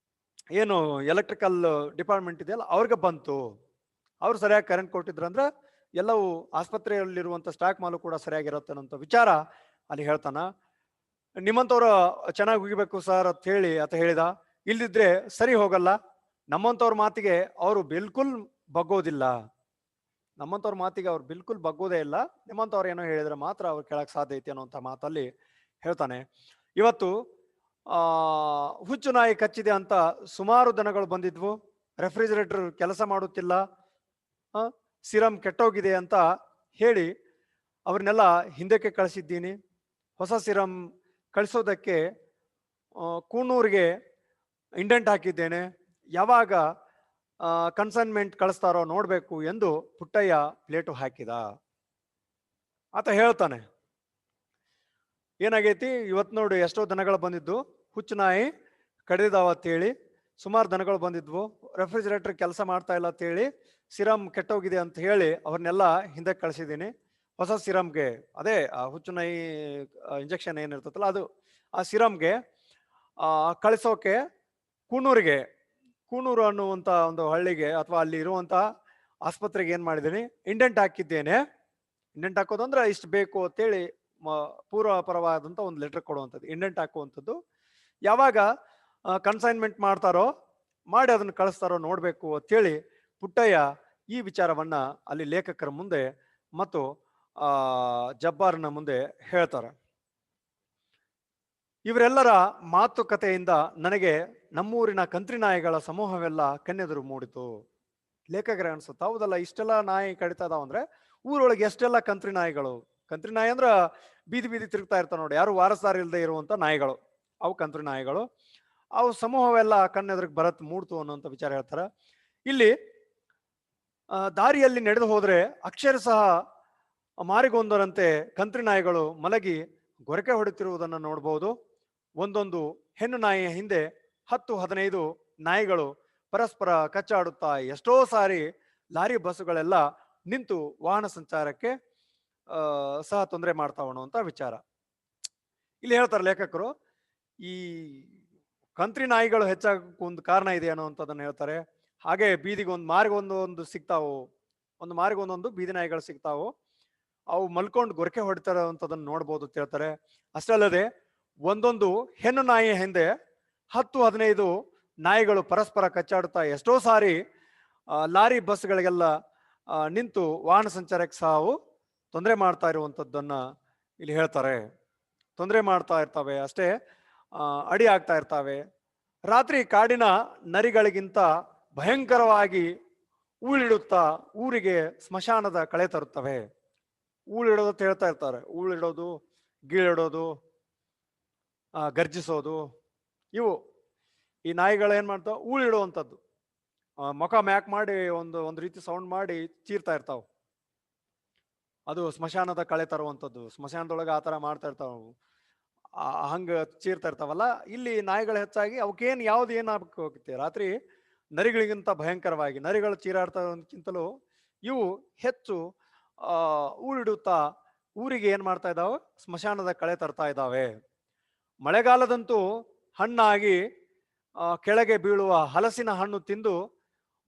ಏನು ಎಲೆಕ್ಟ್ರಿಕಲ್ ಡಿಪಾರ್ಟ್ಮೆಂಟ್ ಇದೆಯಲ್ಲ ಅವ್ರಿಗೆ ಬಂತು. ಅವ್ರು ಸರಿಯಾಗಿ ಕರೆಂಟ್ ಕೊಟ್ಟಿದ್ರಂದ್ರೆ ಎಲ್ಲವೂ ಆಸ್ಪತ್ರೆಯಲ್ಲಿರುವಂಥ ಸ್ಟಾಕ್ ಮಾಲು ಕೂಡ ಸರಿಯಾಗಿರುತ್ತೆ ಅನ್ನೋಂಥ ವಿಚಾರ ಅಲ್ಲಿ ಹೇಳ್ತಾನ. ನಿಮ್ಮಂಥವ್ರು ಚೆನ್ನಾಗಿ ಉಗಿಬೇಕು ಸರ್ ಅಂತ ಹೇಳಿ ಆತ ಹೇಳಿದ. ಇಲ್ದಿದ್ರೆ ಸರಿ ಹೋಗಲ್ಲ. ನಮ್ಮಂಥವ್ರ ಮಾತಿಗೆ ಅವರು ಬಿಲ್ಕುಲ್ ಬಗ್ಗೋದಿಲ್ಲ. ನಮ್ಮಂಥವ್ರ ಮಾತಿಗೆ ಅವ್ರು ಬಿಲ್ಕುಲ್ ಬಗ್ಗೋದೇ ಇಲ್ಲ. ನಿಮ್ಮಂಥವ್ರು ಏನೋ ಹೇಳಿದ್ರೆ ಮಾತ್ರ ಅವ್ರು ಕೇಳಕ್ ಸಾಧ್ಯ ಐತಿ ಅನ್ನೋಂಥ ಮಾತಲ್ಲಿ ಹೇಳ್ತಾನೆ. ಇವತ್ತು ಹುಚ್ಚು ನಾಯಿ ಕಚ್ಚಿದೆ ಅಂತ ಸುಮಾರು ದನಗಳು ಬಂದಿದ್ವು. ರೆಫ್ರಿಜರೇಟರ್ ಕೆಲಸ ಮಾಡುತ್ತಿಲ್ಲ, ಸಿರಮ್ ಕೆಟ್ಟೋಗಿದೆ ಅಂತ ಹೇಳಿ ಅವ್ರನ್ನೆಲ್ಲ ಹಿಂದಕ್ಕೆ ಕಳಿಸಿದ್ದೀನಿ. ಹೊಸ ಸಿರಮ್ ಕಳಿಸೋದಕ್ಕೆ ಕೂನೂರಿಗೆ ಇಂಡೆಂಟ್ ಹಾಕಿದ್ದೇನೆ. ಯಾವಾಗ ಕನ್ಸೈನ್ಮೆಂಟ್ ಕಳಿಸ್ತಾರೋ ನೋಡ್ಬೇಕು ಎಂದು ಪುಟ್ಟಯ್ಯ ಪ್ಲೇಟು ಹಾಕಿದ. ಆತ ಹೇಳ್ತಾನೆ, ಏನಾಗೈತಿ ಇವತ್ತು ನೋಡಿ, ಎಷ್ಟೋ ದನಗಳು ಬಂದಿದ್ದು, ಹುಚ್ಚು ನಾಯಿ ಕಡಿದಾವ ಅಂತೇಳಿ ಸುಮಾರು ದನಗಳು ಬಂದಿದ್ವು. ರೆಫ್ರಿಜರೇಟರ್ ಕೆಲಸ ಮಾಡ್ತಾ ಇಲ್ಲ ಅಂತೇಳಿ ಸಿರಮ್ ಕೆಟ್ಟೋಗಿದೆ ಅಂತ ಹೇಳಿ ಅವ್ರನ್ನೆಲ್ಲ ಹಿಂದಕ್ಕೆ ಕಳಿಸಿದ್ದೀನಿ. ಹೊಸ ಸಿರಮ್ಗೆ, ಅದೇ ಆ ಹುಚ್ಚು ನಾಯಿ ಇಂಜೆಕ್ಷನ್ ಏನಿರ್ತದಲ್ಲ ಅದು, ಆ ಸಿರಮ್ಗೆ ಕಳಿಸೋಕೆ ಕೂನೂರು ಅನ್ನುವಂಥ ಒಂದು ಹಳ್ಳಿಗೆ ಅಥವಾ ಅಲ್ಲಿ ಇರುವಂಥ ಆಸ್ಪತ್ರೆಗೆ ಏನು ಮಾಡಿದ್ದೀನಿ, ಇಂಡೆಂಟ್ ಹಾಕಿದ್ದೇನೆ. ಇಂಡೆಂಟ್ ಹಾಕೋದಂದ್ರೆ ಇಷ್ಟು ಬೇಕು ಅಂತೇಳಿ ಪೂರ್ವಪರವಾದಂಥ ಒಂದು ಲೆಟರ್ ಕೊಡುವಂಥದ್ದು, ಇಂಡೆಂಟ್ ಹಾಕುವಂಥದ್ದು. ಯಾವಾಗ ಕನ್ಸೈನ್ಮೆಂಟ್ ಮಾಡ್ತಾರೋ ಮಾಡಿ ಅದನ್ನು ಕಳಿಸ್ತಾರೋ ನೋಡಬೇಕು ಅಂತೇಳಿ ಪುಟ್ಟಯ್ಯ ಈ ವಿಚಾರವನ್ನ ಅಲ್ಲಿ ಲೇಖಕರ ಮುಂದೆ ಮತ್ತು ಜಬ್ಬಾರನ ಮುಂದೆ ಹೇಳ್ತಾರೆ. ಇವರೆಲ್ಲರ ಮಾತುಕತೆಯಿಂದ ನನಗೆ ನಮ್ಮೂರಿನ ಕಂತ್ರಿ ನಾಯಿಗಳ ಸಮೂಹವೆಲ್ಲ ಕಣ್ಣೆದುರು ಮೂಡಿತು. ಲೇಖಕರೇ ಅನ್ಸುತ್ತ, ಹೌದಲ್ಲ, ಇಷ್ಟೆಲ್ಲ ನಾಯಿ ಕಡಿತಾ ಇದಾವ ಅಂದ್ರೆ ಊರೊಳಗೆ ಎಷ್ಟೆಲ್ಲ ಕಂತ್ರಿ ನಾಯಿಗಳು. ಕಂತ್ರಿ ನಾಯಿ ಅಂದ್ರ ಬೀದಿ ಬೀದಿ ತಿರುಗ್ತಾ ಇರ್ತಾವ ನೋಡಿ, ಯಾರು ವಾರಸ್ದಾರ ಇಲ್ಲದೆ ಇರುವಂತ ನಾಯಿಗಳು, ಅವು ಕಂತ್ರಿ ನಾಯಿಗಳು. ಅವು ಸಮೂಹವೆಲ್ಲ ಕಣ್ಣೆದುರಿಗೆ ಮೂಡ್ತು ಅನ್ನೋಂಥ ವಿಚಾರ ಹೇಳ್ತಾರ. ಇಲ್ಲಿ ದಾರಿಯಲ್ಲಿ ನಡೆದು ಹೋದ್ರೆ ಅಕ್ಷರಶಃ ಮಾರಿಗೊಂದರಂತೆ ಕಂತ್ರಿ ನಾಯಿಗಳು ಮಲಗಿ ಗೊರಕೆ ಹೊಡೆತಿರುವುದನ್ನು ನೋಡಬಹುದು. ಒಂದೊಂದು ಹೆಣ್ಣು ನಾಯಿಯ ಹಿಂದೆ 10-15 ನಾಯಿಗಳು ಪರಸ್ಪರ ಕಚ್ಚಾಡುತ್ತಾ ಎಷ್ಟೋ ಸಾರಿ ಲಾರಿ ಬಸ್ಸುಗಳೆಲ್ಲ ನಿಂತು ವಾಹನ ಸಂಚಾರಕ್ಕೆ ಸಹ ತೊಂದರೆ ಮಾಡ್ತಾವ ಅನ್ನುವಂಥ ವಿಚಾರ ಇಲ್ಲಿ ಹೇಳ್ತಾರೆ ಲೇಖಕರು. ಈ ಕಂತ್ರಿ ನಾಯಿಗಳು ಹೆಚ್ಚಾಗಕ್ಕೆ ಒಂದು ಕಾರಣ ಇದೆ ಅನ್ನುವಂಥದ್ದನ್ನು ಹೇಳ್ತಾರೆ. ಹಾಗೆ ಬೀದಿಗೆ ಒಂದು ಸಿಗ್ತಾವು, ಒಂದು ಮಾರಿಗೊಂದೊಂದು ಬೀದಿ ನಾಯಿಗಳು ಸಿಗ್ತಾವು. ಅವು ಮಲ್ಕೊಂಡು ಗೊರಕೆ ಹೊಡಿತಾರೆ ಅಂತದನ್ನು ನೋಡ್ಬೋದು ಅಂತ ಹೇಳ್ತಾರೆ. ಅಷ್ಟೇ ಅಲ್ಲದೆ ಒಂದೊಂದು ಹೆಣ್ಣು ನಾಯಿಯ ಹಿಂದೆ 10-15 ನಾಯಿಗಳು ಪರಸ್ಪರ ಕಚ್ಚಾಡುತ್ತಾ ಎಷ್ಟೋ ಸಾರಿ ಲಾರಿ ಬಸ್ಗಳಿಗೆಲ್ಲ ನಿಂತು ವಾಹನ ಸಂಚಾರಕ್ಕೆ ಸಹ ಅವು ತೊಂದರೆ ಮಾಡ್ತಾ ಇರುವಂಥದ್ದನ್ನ ಇಲ್ಲಿ ಹೇಳ್ತಾರೆ. ತೊಂದರೆ ಮಾಡ್ತಾ ಇರ್ತವೆ, ಅಷ್ಟೇ ಅಡಿ ಆಗ್ತಾ ಇರ್ತವೆ. ರಾತ್ರಿ ಕಾಡಿನ ನರಿಗಳಿಗಿಂತ ಭಯಂಕರವಾಗಿ ಊಳಿಡುತ್ತಾ ಊರಿಗೆ ಸ್ಮಶಾನದ ಕಳೆ ತರುತ್ತವೆ. ಊಳಿಡೋದು ಅಂತ ಹೇಳ್ತಾ ಇರ್ತಾರೆ. ಊಳಿಡೋದು, ಗೀಳಿಡೋದು, ಗರ್ಜಿಸೋದು, ಇವು ಈ ನಾಯಿಗಳು ಏನ್ ಮಾಡ್ತಾವ, ಊಳಿಡುವಂಥದ್ದು. ಮುಖ ಮ್ಯಾಕ್ ಮಾಡಿ ಒಂದು ರೀತಿ ಸೌಂಡ್ ಮಾಡಿ ಚೀರ್ತಾ ಇರ್ತಾವ. ಅದು ಸ್ಮಶಾನದ ಕಳೆ ತರುವಂಥದ್ದು. ಸ್ಮಶಾನದೊಳಗೆ ಆ ಥರ ಮಾಡ್ತಾ ಇರ್ತಾವ, ಹಂಗ ಚೀರ್ತಾ ಇರ್ತಾವಲ್ಲ. ಇಲ್ಲಿ ನಾಯಿಗಳು ಹೆಚ್ಚಾಗಿ ಅವಕ್ಕೇನು ಯಾವ್ದು ಏನಾಗಬೇಕು ಹೋಗುತ್ತೆ, ರಾತ್ರಿ ನರಿಗಳಿಗಿಂತ ಭಯಂಕರವಾಗಿ ನರಿಗಳು ಚೀರಾಡ್ತಕ್ಕಿಂತಲೂ ಇವು ಹೆಚ್ಚು ಊಳಿಡುತ್ತಾ ಊರಿಗೆ ಏನ್ ಮಾಡ್ತಾ ಇದ್ದಾವೆ, ಸ್ಮಶಾನದ ಕಳೆ ತರ್ತಾ ಇದ್ದಾವೆ. ಮಳೆಗಾಲದಂತೂ ಹಣ್ಣಾಗಿ ಕೆಳಗೆ ಬೀಳುವ ಹಲಸಿನ ಹಣ್ಣು ತಿಂದು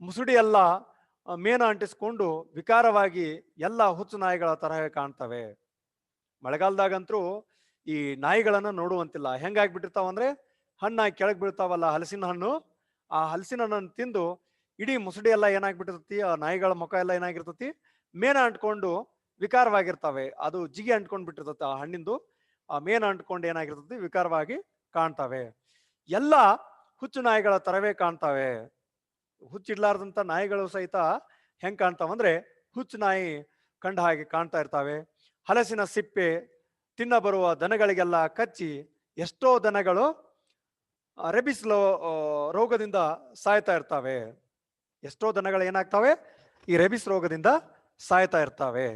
ಮುಸುಡಿ ಎಲ್ಲ ಮೇನ ಅಂಟಿಸ್ಕೊಂಡು ವಿಕಾರವಾಗಿ ಎಲ್ಲ ಹುಚ್ಚು ನಾಯಿಗಳ ತರಹ ಕಾಣ್ತವೆ. ಮಳೆಗಾಲದಾಗಂತೂ ಈ ನಾಯಿಗಳನ್ನ ನೋಡುವಂತಿಲ್ಲ. ಹೆಂಗಾಗ್ಬಿಟ್ಟಿರ್ತಾವ ಅಂದ್ರೆ ಹಣ್ಣಾಗಿ ಕೆಳಗೆ ಬೀಳ್ತಾವಲ್ಲ ಹಲಸಿನ ಹಣ್ಣು, ಆ ಹಲಸಿನ ಹಣ್ಣನ್ನು ತಿಂದು ಇಡೀ ಮುಸುಡಿ ಎಲ್ಲ ಏನಾಗ್ಬಿಟ್ಟಿರ್ತತಿ, ಆ ನಾಯಿಗಳ ಮುಖ ಎಲ್ಲ ಏನಾಗಿರ್ತತಿ, ಮೇನ ಅಂಟ್ಕೊಂಡು ವಿಕಾರವಾಗಿರ್ತವೆ. ಅದು ಜಿಗಿ ಅಂಟ್ಕೊಂಡ್ ಬಿಟ್ಟಿರ್ತತಿ ಆ ಹಣ್ಣಿಂದು, ಆ ಮೇನ ಅಂಟ್ಕೊಂಡು ಏನಾಗಿರ್ತತಿ ವಿಕಾರವಾಗಿ ಕಾಣ್ತವೆ. ಎಲ್ಲ ಹುಚ್ಚು ನಾಯಿಗಳ ತರವೇ ಕಾಣ್ತವೆ. ಹುಚ್ಚಿಡ್ಲಾರ್ದಂತ ನಾಯಿಗಳು ಸಹಿತ ಹೆಂಗ್ ಕಾಣ್ತಾವಂದ್ರೆ ಹುಚ್ಚು ನಾಯಿ ಕಂಡ ಹಾಗೆ ಕಾಣ್ತಾ ಇರ್ತಾವೆ. ಹಲಸಿನ ಸಿಪ್ಪೆ ತಿನ್ನ ಬರುವ ದನಗಳಿಗೆಲ್ಲ ಕಚ್ಚಿ ಎಷ್ಟೋ ದನಗಳು ರೆಬಿಸ್ ರೋಗದಿಂದ ಸಾಯ್ತಾ ಇರ್ತವೆ. ಎಷ್ಟೋ ದನಗಳು ಏನಾಗ್ತವೆ, ಈ ರೆಬಿಸ್ ರೋಗದಿಂದ ಸಾಯ್ತಾ ಇರ್ತವೆ.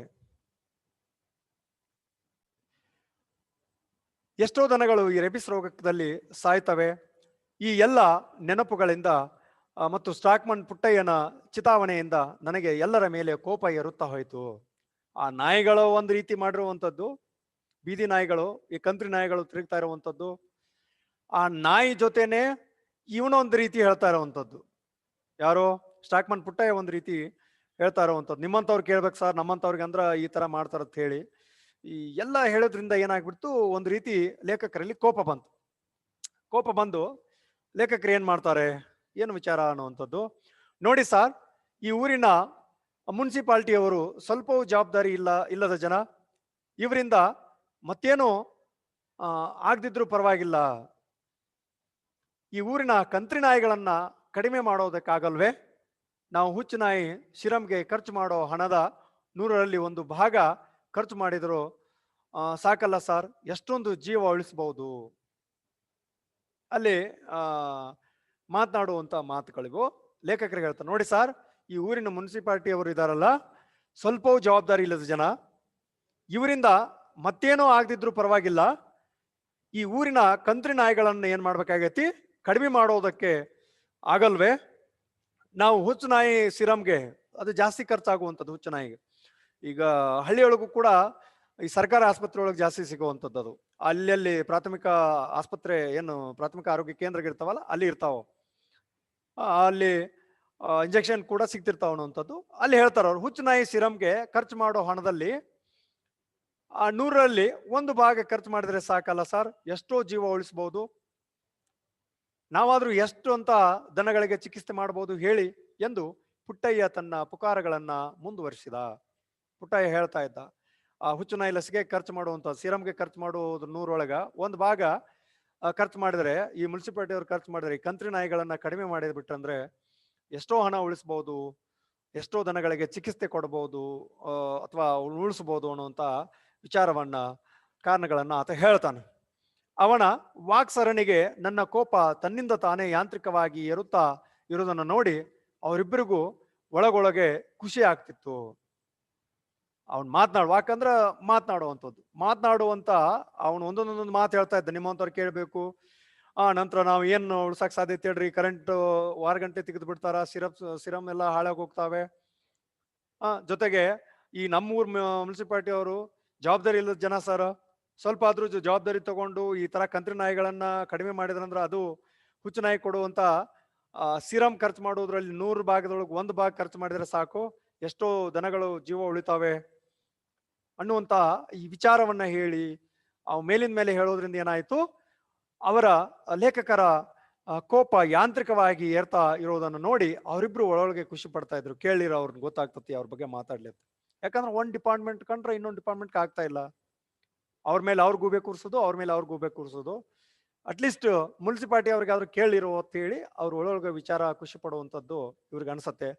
ಎಷ್ಟೋ ದನಗಳು ಈ ರೆಬಿಸ್ ರೋಗದಲ್ಲಿ ಸಾಯ್ತವೆ. ಈ ಎಲ್ಲ ನೆನಪುಗಳಿಂದ ಮತ್ತು ಸ್ಟಾಕ್ಮನ್ ಪುಟ್ಟಯ್ಯನ ಚಿತಾವಣೆಯಿಂದ ನನಗೆ ಎಲ್ಲರ ಮೇಲೆ ಕೋಪ ಏರುತ್ತಾ ಹೋಯಿತು. ಆ ನಾಯಿಗಳು ಒಂದು ರೀತಿ ಮಾಡಿರುವಂಥದ್ದು, ಬೀದಿ ನಾಯಿಗಳು, ಈ ಕಂತ್ರಿ ನಾಯಿಗಳು ತಿರುಗ್ತಾ ಇರುವಂಥದ್ದು, ಆ ನಾಯಿ ಜೊತೆನೆ ಇವನೊಂದು ರೀತಿ ಹೇಳ್ತಾ ಇರುವಂಥದ್ದು. ಯಾರೋ ಸ್ಟಾಕ್ಮನ್ ಪುಟ್ಟಯ್ಯ ಒಂದು ರೀತಿ ಹೇಳ್ತಾ ಇರುವಂಥದ್ದು. ನಿಮ್ಮಂಥವ್ರು ಕೇಳ್ಬೇಕು ಸರ್, ನಮ್ಮಂಥವ್ರಿಗೆ ಅಂದ್ರ ಈ ತರ ಮಾಡ್ತಾರಂತ ಹೇಳಿ ಈ ಎಲ್ಲ ಹೇಳೋದ್ರಿಂದ ಏನಾಗ್ಬಿಡ್ತು, ಒಂದು ರೀತಿ ಲೇಖಕರಲ್ಲಿ ಕೋಪ ಬಂತು. ಕೋಪ ಬಂದು ಲೇಖಕರು ಏನ್ ಮಾಡ್ತಾರೆ, ಏನು ವಿಚಾರ ಅನ್ನುವಂಥದ್ದು. ನೋಡಿ ಸರ್, ಈ ಊರಿನ ಮುನ್ಸಿಪಾಲ್ಟಿಯವರು ಸ್ವಲ್ಪವೂ ಜವಾಬ್ದಾರಿ ಇಲ್ಲದ ಜನ. ಇವರಿಂದ ಮತ್ತೇನು ಆಗದಿದ್ರು ಪರವಾಗಿಲ್ಲ. ಈ ಊರಿನ ಕಂತ್ರಿ ನಾಯಿಗಳನ್ನ ಕಡಿಮೆ ಮಾಡೋದಕ್ಕಾಗಲ್ವೇ? ನಾವು ಹುಚ್ಚು ನಾಯಿ ಶಿರಮ್ಗೆ ಖರ್ಚು ಮಾಡೋ ಹಣದ 100ರಲ್ಲಿ 1 ಭಾಗ ಖರ್ಚು ಮಾಡಿದ್ರು ಸಾಕಲ್ಲ ಸರ್, ಎಷ್ಟೊಂದು ಜೀವ ಉಳಿಸಬಹುದು. ಅಲ್ಲಿ ಮಾತನಾಡುವಂತ ಮಾತುಗಳಿಗೂ ಲೇಖಕರಿಗೆ ಹೇಳ್ತಾರೆ, ನೋಡಿ ಸರ್, ಈ ಊರಿನ ಮುನ್ಸಿಪಾಲಿಟಿ ಅವರು ಇದಾರಲ್ಲ, ಸ್ವಲ್ಪವೂ ಜವಾಬ್ದಾರಿ ಇಲ್ಲದ ಜನ. ಇವರಿಂದ ಮತ್ತೇನೋ ಆಗದಿದ್ರು ಪರವಾಗಿಲ್ಲ, ಈ ಊರಿನ ಕಂತ್ರಿ ನಾಯಿಗಳನ್ನ ಏನ್ ಮಾಡ್ಬೇಕಾಗೈತಿ, ಕಡಿಮೆ ಮಾಡೋದಕ್ಕೆ ಆಗಲ್ವೇ? ನಾವು ಹುಚ್ಚು ನಾಯಿ ಸಿರಮ್ಗೆ ಅದು ಜಾಸ್ತಿ ಖರ್ಚಾಗುವಂಥದ್ದು. ಹುಚ್ಚು ನಾಯಿಗೆ ಈಗ ಹಳ್ಳಿಯೊಳಗೂ ಕೂಡ ಈ ಸರ್ಕಾರಿ ಆಸ್ಪತ್ರೆ ಒಳಗೆ ಜಾಸ್ತಿ ಸಿಗುವಂಥದ್ದು. ಅದು ಅಲ್ಲಿ ಪ್ರಾಥಮಿಕ ಆಸ್ಪತ್ರೆ ಏನು ಪ್ರಾಥಮಿಕ ಆರೋಗ್ಯ ಕೇಂದ್ರಗಳಿರ್ತಾವಲ್ಲ ಅಲ್ಲಿ ಇರ್ತಾವ. ಅಲ್ಲಿ ಇಂಜೆಕ್ಷನ್ ಕೂಡ ಸಿಗ್ತಿರ್ತಾವ ಅನ್ನುವಂಥದ್ದು. ಅಲ್ಲಿ ಹೇಳ್ತಾರ ಅವ್ರು, ಹುಚ್ಚು ನಾಯಿ ಸಿರಮ್ಗೆ ಖರ್ಚು ಮಾಡೋ ಹಣದಲ್ಲಿ ಆ 100ರಲ್ಲಿ 1 ಭಾಗ ಖರ್ಚು ಮಾಡಿದ್ರೆ ಸಾಕಲ್ಲ ಸರ್, ಎಷ್ಟೋ ಜೀವ ಉಳಿಸಬಹುದು. ನಾವಾದ್ರೂ ಎಷ್ಟು ಅಂತ ದನಗಳಿಗೆ ಚಿಕಿತ್ಸೆ ಮಾಡಬಹುದು ಹೇಳಿ ಎಂದು ಪುಟ್ಟಯ್ಯ ತನ್ನ ಪುಕಾರಗಳನ್ನ ಮುಂದುವರಿಸಿದ. ಪುಟ್ಟಯ್ಯ ಹೇಳ್ತಾ ಇದ್ದ, ಆ ಹುಚ್ಚು ನಾಯಿ ಲಸಿಗೆ ಖರ್ಚು ಮಾಡುವಂತ ಸಿರಮ್ಗೆ ಖರ್ಚು ಮಾಡುವುದು 100ರೊಳಗ 1 ಭಾಗ ಖರ್ಚು ಮಾಡಿದ್ರೆ, ಈ ಮುನ್ಸಿಪಾಲಿಟಿ ಅವ್ರು ಖರ್ಚು ಮಾಡಿದ್ರೆ, ಈ ಕಂತ್ರಿ ನಾಯಿಗಳನ್ನ ಕಡಿಮೆ ಮಾಡಿ ಬಿಟ್ರಂದ್ರೆ ಎಷ್ಟೋ ಹಣ ಉಳಿಸಬಹುದು, ಎಷ್ಟೋ ದನಗಳಿಗೆ ಚಿಕಿತ್ಸೆ ಕೊಡಬಹುದು ಅಥವಾ ಉಳಿಸಬಹುದು ಅನ್ನುವಂತ ವಿಚಾರವನ್ನ ಕಾರಣಗಳನ್ನ ಆತ ಹೇಳ್ತಾನೆ. ಅವನ ವಾಕ್ಸರಣಿಗೆ ನನ್ನ ಕೋಪ ತನ್ನಿಂದ ತಾನೇ ಯಾಂತ್ರಿಕವಾಗಿ ಏರುತ್ತಾ ಇರುವುದನ್ನು ನೋಡಿ ಅವರಿಬ್ಬರಿಗೂ ಒಳಗೊಳಗೆ ಖುಷಿ ಆಗ್ತಿತ್ತು. ಅವನ್ ವಾಕಂದ್ರ ಮಾತನಾಡುವಂತ ಅವನು ಒಂದೊಂದೊಂದು ಮಾತು ಹೇಳ್ತಾ ಇದ್ದ. ನಿಮ್ಮಂತವ್ರು ಕೇಳ್ಬೇಕು, ನಂತರ ನಾವು ಏನು ಉಳ್ಸಕ್ ಸಾಧ್ಯತೆ ಹೇಳ್ರಿ, ಕರೆಂಟ್ 6 ಗಂಟೆ ತೆಗೆದು ಬಿಡ್ತಾರ, ಸಿರಮ್ ಎಲ್ಲ ಹಾಳಾಗಿ ಹೋಗ್ತಾವೆ. ಜೊತೆಗೆ ಈ ನಮ್ಮೂರ್ ಮುನ್ಸಿಪಾಲಿಟಿ ಅವರು ಜವಾಬ್ದಾರಿ ಇಲ್ಲದ ಜನ ಸರ್, ಸ್ವಲ್ಪ ಆದ್ರೂ ಜವಾಬ್ದಾರಿ ತಗೊಂಡು ಈ ತರ ಕಂತ್ರಿ ನಾಯಿಗಳನ್ನ ಕಡಿಮೆ ಮಾಡಿದ್ರಂದ್ರ ಅದು ಹುಚ್ಚು ನಾಯಿ ಕೊಡುವಂತ ಸಿರಮ್ ಖರ್ಚು ಮಾಡೋದ್ರಲ್ಲಿ 100 ಭಾಗದೊಳಗೆ 1 ಭಾಗ ಖರ್ಚು ಮಾಡಿದ್ರೆ ಸಾಕು, ಎಷ್ಟೋ ದನಗಳು ಜೀವ ಉಳಿತಾವೆ ಅನ್ನುವಂತ ಈ ವಿಚಾರವನ್ನ ಹೇಳಿ ಅವ್ ಮೇಲಿನ ಮೇಲೆ ಹೇಳೋದ್ರಿಂದ ಏನಾಯ್ತು, ಅವರ ಲೇಖಕರ ಕೋಪ ಯಾಂತ್ರಿಕವಾಗಿ ಏರ್ತಾ ಇರೋದನ್ನು ನೋಡಿ ಅವರಿಬ್ರು ಒಳೊಳಗೆ ಖುಷಿ ಪಡ್ತಾ ಇದ್ರು. ಕೇಳಿರೋ ಅವ್ರನ್ನ ಗೊತ್ತಾಗ್ತತಿ ಅವ್ರ ಬಗ್ಗೆ ಮಾತಾಡ್ಲಿ. ಯಾಕಂದ್ರೆ ಒಂದ್ ಡಿಪಾರ್ಟ್ಮೆಂಟ್ ಕಂಡ್ರೆ ಇನ್ನೊಂದು ಡಿಪಾರ್ಟ್ಮೆಂಟ್ ಆಗ್ತಾ ಇಲ್ಲ. ಅವ್ರ ಮೇಲೆ ಅವ್ರ ಗೂಬೆ ಕೂರಿಸೋದು, ಅವ್ರ ಮೇಲೆ ಅವ್ರ ಗೂಬೆ ಕೂರಿಸೋದು. ಅಟ್ಲೀಸ್ಟ್ ಮುನ್ಸಿಪಾಲಿಟಿ ಅವ್ರಿಗೆ ಆದ್ರೂ ಕೇಳಿರೋ ಅಂತ ಹೇಳಿ ಅವ್ರ ಒಳೊಳಗೆ ವಿಚಾರ ಖುಷಿ ಪಡುವಂಥದ್ದು ಇವ್ರಿಗೆ ಅನ್ಸತ್ತೆ.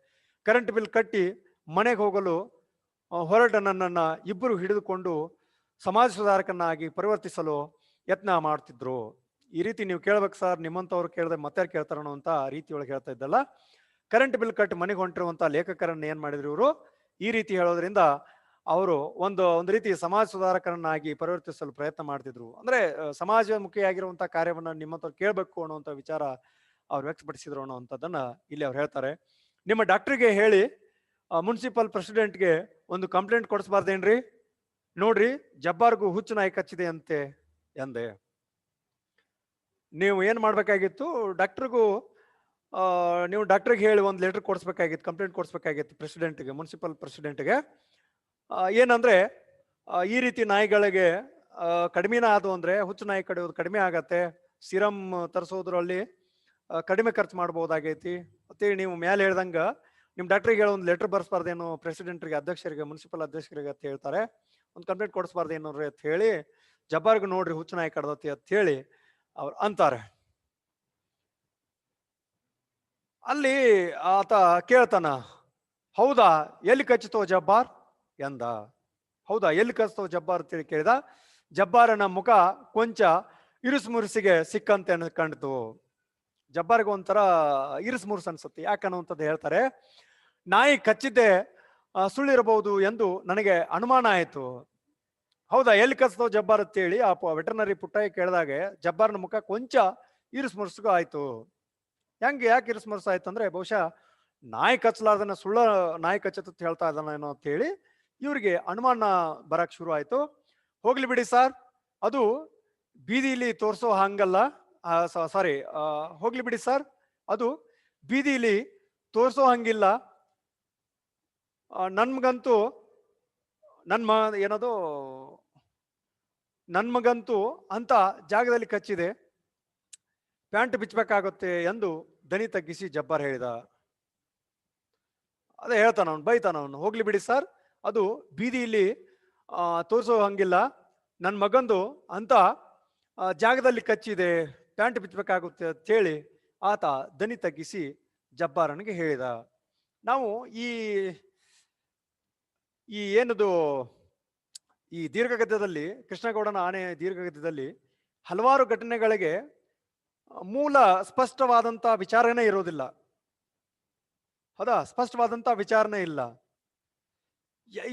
ಕರೆಂಟ್ ಬಿಲ್ ಕಟ್ಟಿ ಮನೆಗೆ ಹೋಗಲು ಹೊರಟ ನನ್ನನ್ನ ಇಬ್ಬರು ಹಿಡಿದುಕೊಂಡು ಸಮಾಜ ಸುಧಾರಕನಾಗಿ ಪರಿವರ್ತಿಸಲು ಯತ್ನ ಮಾಡ್ತಿದ್ರು. ಈ ರೀತಿ ನೀವು ಕೇಳ್ಬೇಕು ಸರ್, ನಿಮ್ಮಂತವ್ರು ಕೇಳಿದ್ರೆ ಮತ್ತೆ ಕೇಳ್ತಾರ ಅನ್ನೋ ರೀತಿ ಒಳಗೆ ಹೇಳ್ತಾ ಇದ್ದಲ್ಲ. ಕರೆಂಟ್ ಬಿಲ್ ಕಟ್ಟಿ ಮನೆಗೆ ಹೊಂಟಿರುವಂತ ಲೇಖಕರನ್ನ ಏನ್ ಮಾಡಿದ್ರು ಇವರು, ಈ ರೀತಿ ಹೇಳೋದ್ರಿಂದ ಅವರು ಒಂದು ರೀತಿ ಸಮಾಜ ಸುಧಾರಕರನ್ನಾಗಿ ಪರಿವರ್ತಿಸಲು ಪ್ರಯತ್ನ ಮಾಡ್ತಿದ್ರು. ಅಂದ್ರೆ ಸಮಾಜಮುಖಿಯಾಗಿರುವಂತಹ ಕಾರ್ಯವನ್ನ ನಿಮ್ಮಂತವ್ರು ಕೇಳ್ಬೇಕು ಅನ್ನುವಂಥ ವಿಚಾರ ಅವ್ರು ವ್ಯಕ್ತಪಡಿಸಿದ್ರು ಅನ್ನೋಂಥದ್ದನ್ನ ಇಲ್ಲಿ ಅವ್ರು ಹೇಳ್ತಾರೆ. ನಿಮ್ಮ ಡಾಕ್ಟರ್ಗೆ ಹೇಳಿ ಮುನ್ಸಿಪಲ್ ಪ್ರೆಸಿಡೆಂಟ್ಗೆ ಒಂದು ಕಂಪ್ಲೇಂಟ್ ಕೊಡಿಸ್ಬಾರ್ದೇನ್ರಿ, ನೋಡ್ರಿ ಜಬ್ಬಾರ್ಗೂ ಹುಚ್ಚು ನಾಯಿ ಕಚ್ಚಿದೆ ಅಂತೆ ಎಂದೆ. ನೀವು ಏನ್ ಮಾಡ್ಬೇಕಾಗಿತ್ತು, ಡಾಕ್ಟರ್ಗೂ ನೀವು ಡಾಕ್ಟ್ರಿಗೆ ಹೇಳಿ ಒಂದು ಲೆಟರ್ ಕೊಡಿಸ್ಬೇಕಾಗಿತ್ತು, ಕಂಪ್ಲೇಂಟ್ ಕೊಡಿಸ್ಬೇಕಾಗಿತ್ತು ಪ್ರೆಸಿಡೆಂಟ್ಗೆ, ಮುನ್ಸಿಪಲ್ ಪ್ರೆಸಿಡೆಂಟ್ಗೆ. ಏನಂದ್ರೆ ಈ ರೀತಿ ನಾಯಿಗಳಿಗೆ ಕಡಿಮೆನ ಅದು ಅಂದ್ರೆ ಹುಚ್ಚು ನಾಯಿ ಕಡಿಯೋದು ಕಡಿಮೆ ಆಗತ್ತೆ, ಸಿರಮ್ ತರಿಸೋದ್ರಲ್ಲಿ ಕಡಿಮೆ ಖರ್ಚು ಮಾಡ್ಬೋದಾಗೈತಿ ಅಂತೇಳಿ ನೀವು ಮೇಲೆ ಹೇಳ್ದಂಗ ನಿಮ್ ಡಾಕ್ಟ್ರಿಗೆ ಹೇಳಿ ಒಂದು ಲೆಟರ್ ಬರ್ಸ್ಬಾರ್ದೇನು ಪ್ರೆಸಿಡೆಂಟ್ರಿಗೆ, ಅಧ್ಯಕ್ಷರಿಗೆ, ಮುನ್ಸಿಪಲ್ ಅಧ್ಯಕ್ಷರಿಗೆ ಅಂತ ಹೇಳ್ತಾರೆ. ಒಂದು ಕಂಪ್ಲೇಂಟ್ ಕೊಡಿಸ್ಬಾರ್ದೇನು ಅಂತ ಹೇಳಿ ಜಬ್ಬಾರ್ಗೆ ನೋಡ್ರಿ ಹುಚ್ಚು ನಾಯಿ ಕಡ್ದತಿ ಅಂತ ಹೇಳಿ ಅವ್ರು ಅಂತಾರೆ. ಅಲ್ಲಿ ಆತ ಕೇಳ್ತಾನ, ಹೌದಾ ಎಲ್ಲಿ ಕಚ್ಚಿತೋ ಜಬ್ಬಾರ್ ಎಂದ. ಹೌದಾ ಎಲ್ಲಿ ಕಚ್ಚಿತೋ ಜಬ್ಬಾರ್ ಅಂತೇಳಿ ಕೇಳಿದ. ಜಬ್ಬಾರನ ಮುಖ ಕೊಂಚ ಇರುಸು ಮುರುಸಿಗೆ ಸಿಕ್ಕಂತೆ ಕಂಡಿತು. ಜಬ್ಬಾರ್ಗೆ ಒಂಥರ ಇರುಸು ಮುರುಸು ಅನ್ಸುತ್ತೆ. ಯಾಕನ್ನುವಂಥದ್ದು ಹೇಳ್ತಾರೆ, ನಾಯಿ ಕಚ್ಚಿದ್ದೆ ಸುಳ್ಳಿರಬಹುದು ಎಂದು ನನಗೆ ಅನುಮಾನ ಆಯಿತು. ಹೌದಾ ಎಲ್ಲಿ ಕಚ್ಚಿತೋ ಜಬ್ಬಾರ್ ಅಂತೇಳಿ ಆ ವೆಟರ್ನರಿ ಪುಟ್ಟಯ್ಯ ಕೇಳಿದಾಗೆ ಜಬ್ಬಾರ್ನ ಮುಖ ಕೊಂಚ ಇರುಸು ಮುರುಸಿಗೂ ಆಯ್ತು. ಯಾಕೆ ಇರುಸು ಮುರುಸು ಆಯ್ತು ಅಂದ್ರೆ ಬಹುಶಃ ನಾಯಿ ಕಚ್ಚಲಾರ್ದನ್ನ ಸುಳ್ಳ ನಾಯಿ ಕಚ್ಚತ್ ಹೇಳ್ತಾ ಇದ್ದಾನೇನೋ ಅಂತ ಹೇಳಿ ಇವ್ರಿಗೆ ಅನುಮಾನ ಬರಕ್ ಶುರು ಆಯ್ತು. ಹೋಗ್ಲಿ ಬಿಡಿ ಸರ್, ಅದು ಬೀದಿಲಿ ತೋರಿಸೋ ಹಂಗಲ್ಲ. ಸಾರಿ, ಹೋಗ್ಲಿ ಬಿಡಿ ಸರ್, ಅದು ಬೀದಿಲಿ ತೋರಿಸೋ ಹಂಗಿಲ್ಲ. ನನ್ಮಗಂತೂ ನನ್ಮಗಂತೂ ಅಂತ ಜಾಗದಲ್ಲಿ ಕಚ್ಚಿದೆ, ಪ್ಯಾಂಟ್ ಬಿಚ್ಚಬೇಕಾಗುತ್ತೆ ಎಂದು ದನಿ ತಗ್ಗಿಸಿ ಜಬ್ಬಾರ್ ಹೇಳಿದ. ಅದೇ ಹೇಳ್ತಾನ ಅವನು, ಬೈತಾನ ಅವನು. ಹೋಗ್ಲಿ ಬಿಡಿ ಸರ್, ಅದು ಬೀದಿಯಲ್ಲಿ ತೋರಿಸೋ ಹಂಗಿಲ್ಲ, ನನ್ನ ಮಗಂದು ಅಂತ ಜಾಗದಲ್ಲಿ ಕಚ್ಚಿದೆ, ಪ್ಯಾಂಟ್ ಬಿಚ್ಚಬೇಕಾಗುತ್ತೆ ಅಂತ ಹೇಳಿ ಆತ ದನಿ ತಗ್ಗಿಸಿ ಜಬ್ಬಾರನಿಗೆ ಹೇಳಿದ. ನಾವು ಈ ಏನದು ಈ ದೀರ್ಘಗದ್ಯದಲ್ಲಿ, ಕೃಷ್ಣಗೌಡನ ಆನೆ ದೀರ್ಘಗದ್ಯದಲ್ಲಿ ಹಲವಾರು ಘಟನೆಗಳಿಗೆ ಮೂಲ ಸ್ಪಷ್ಟವಾದಂತ ವಿಚಾರನೇ ಇರೋದಿಲ್ಲ. ಹೌದಾ, ಸ್ಪಷ್ಟವಾದಂತ ವಿಚಾರನೇ ಇಲ್ಲ.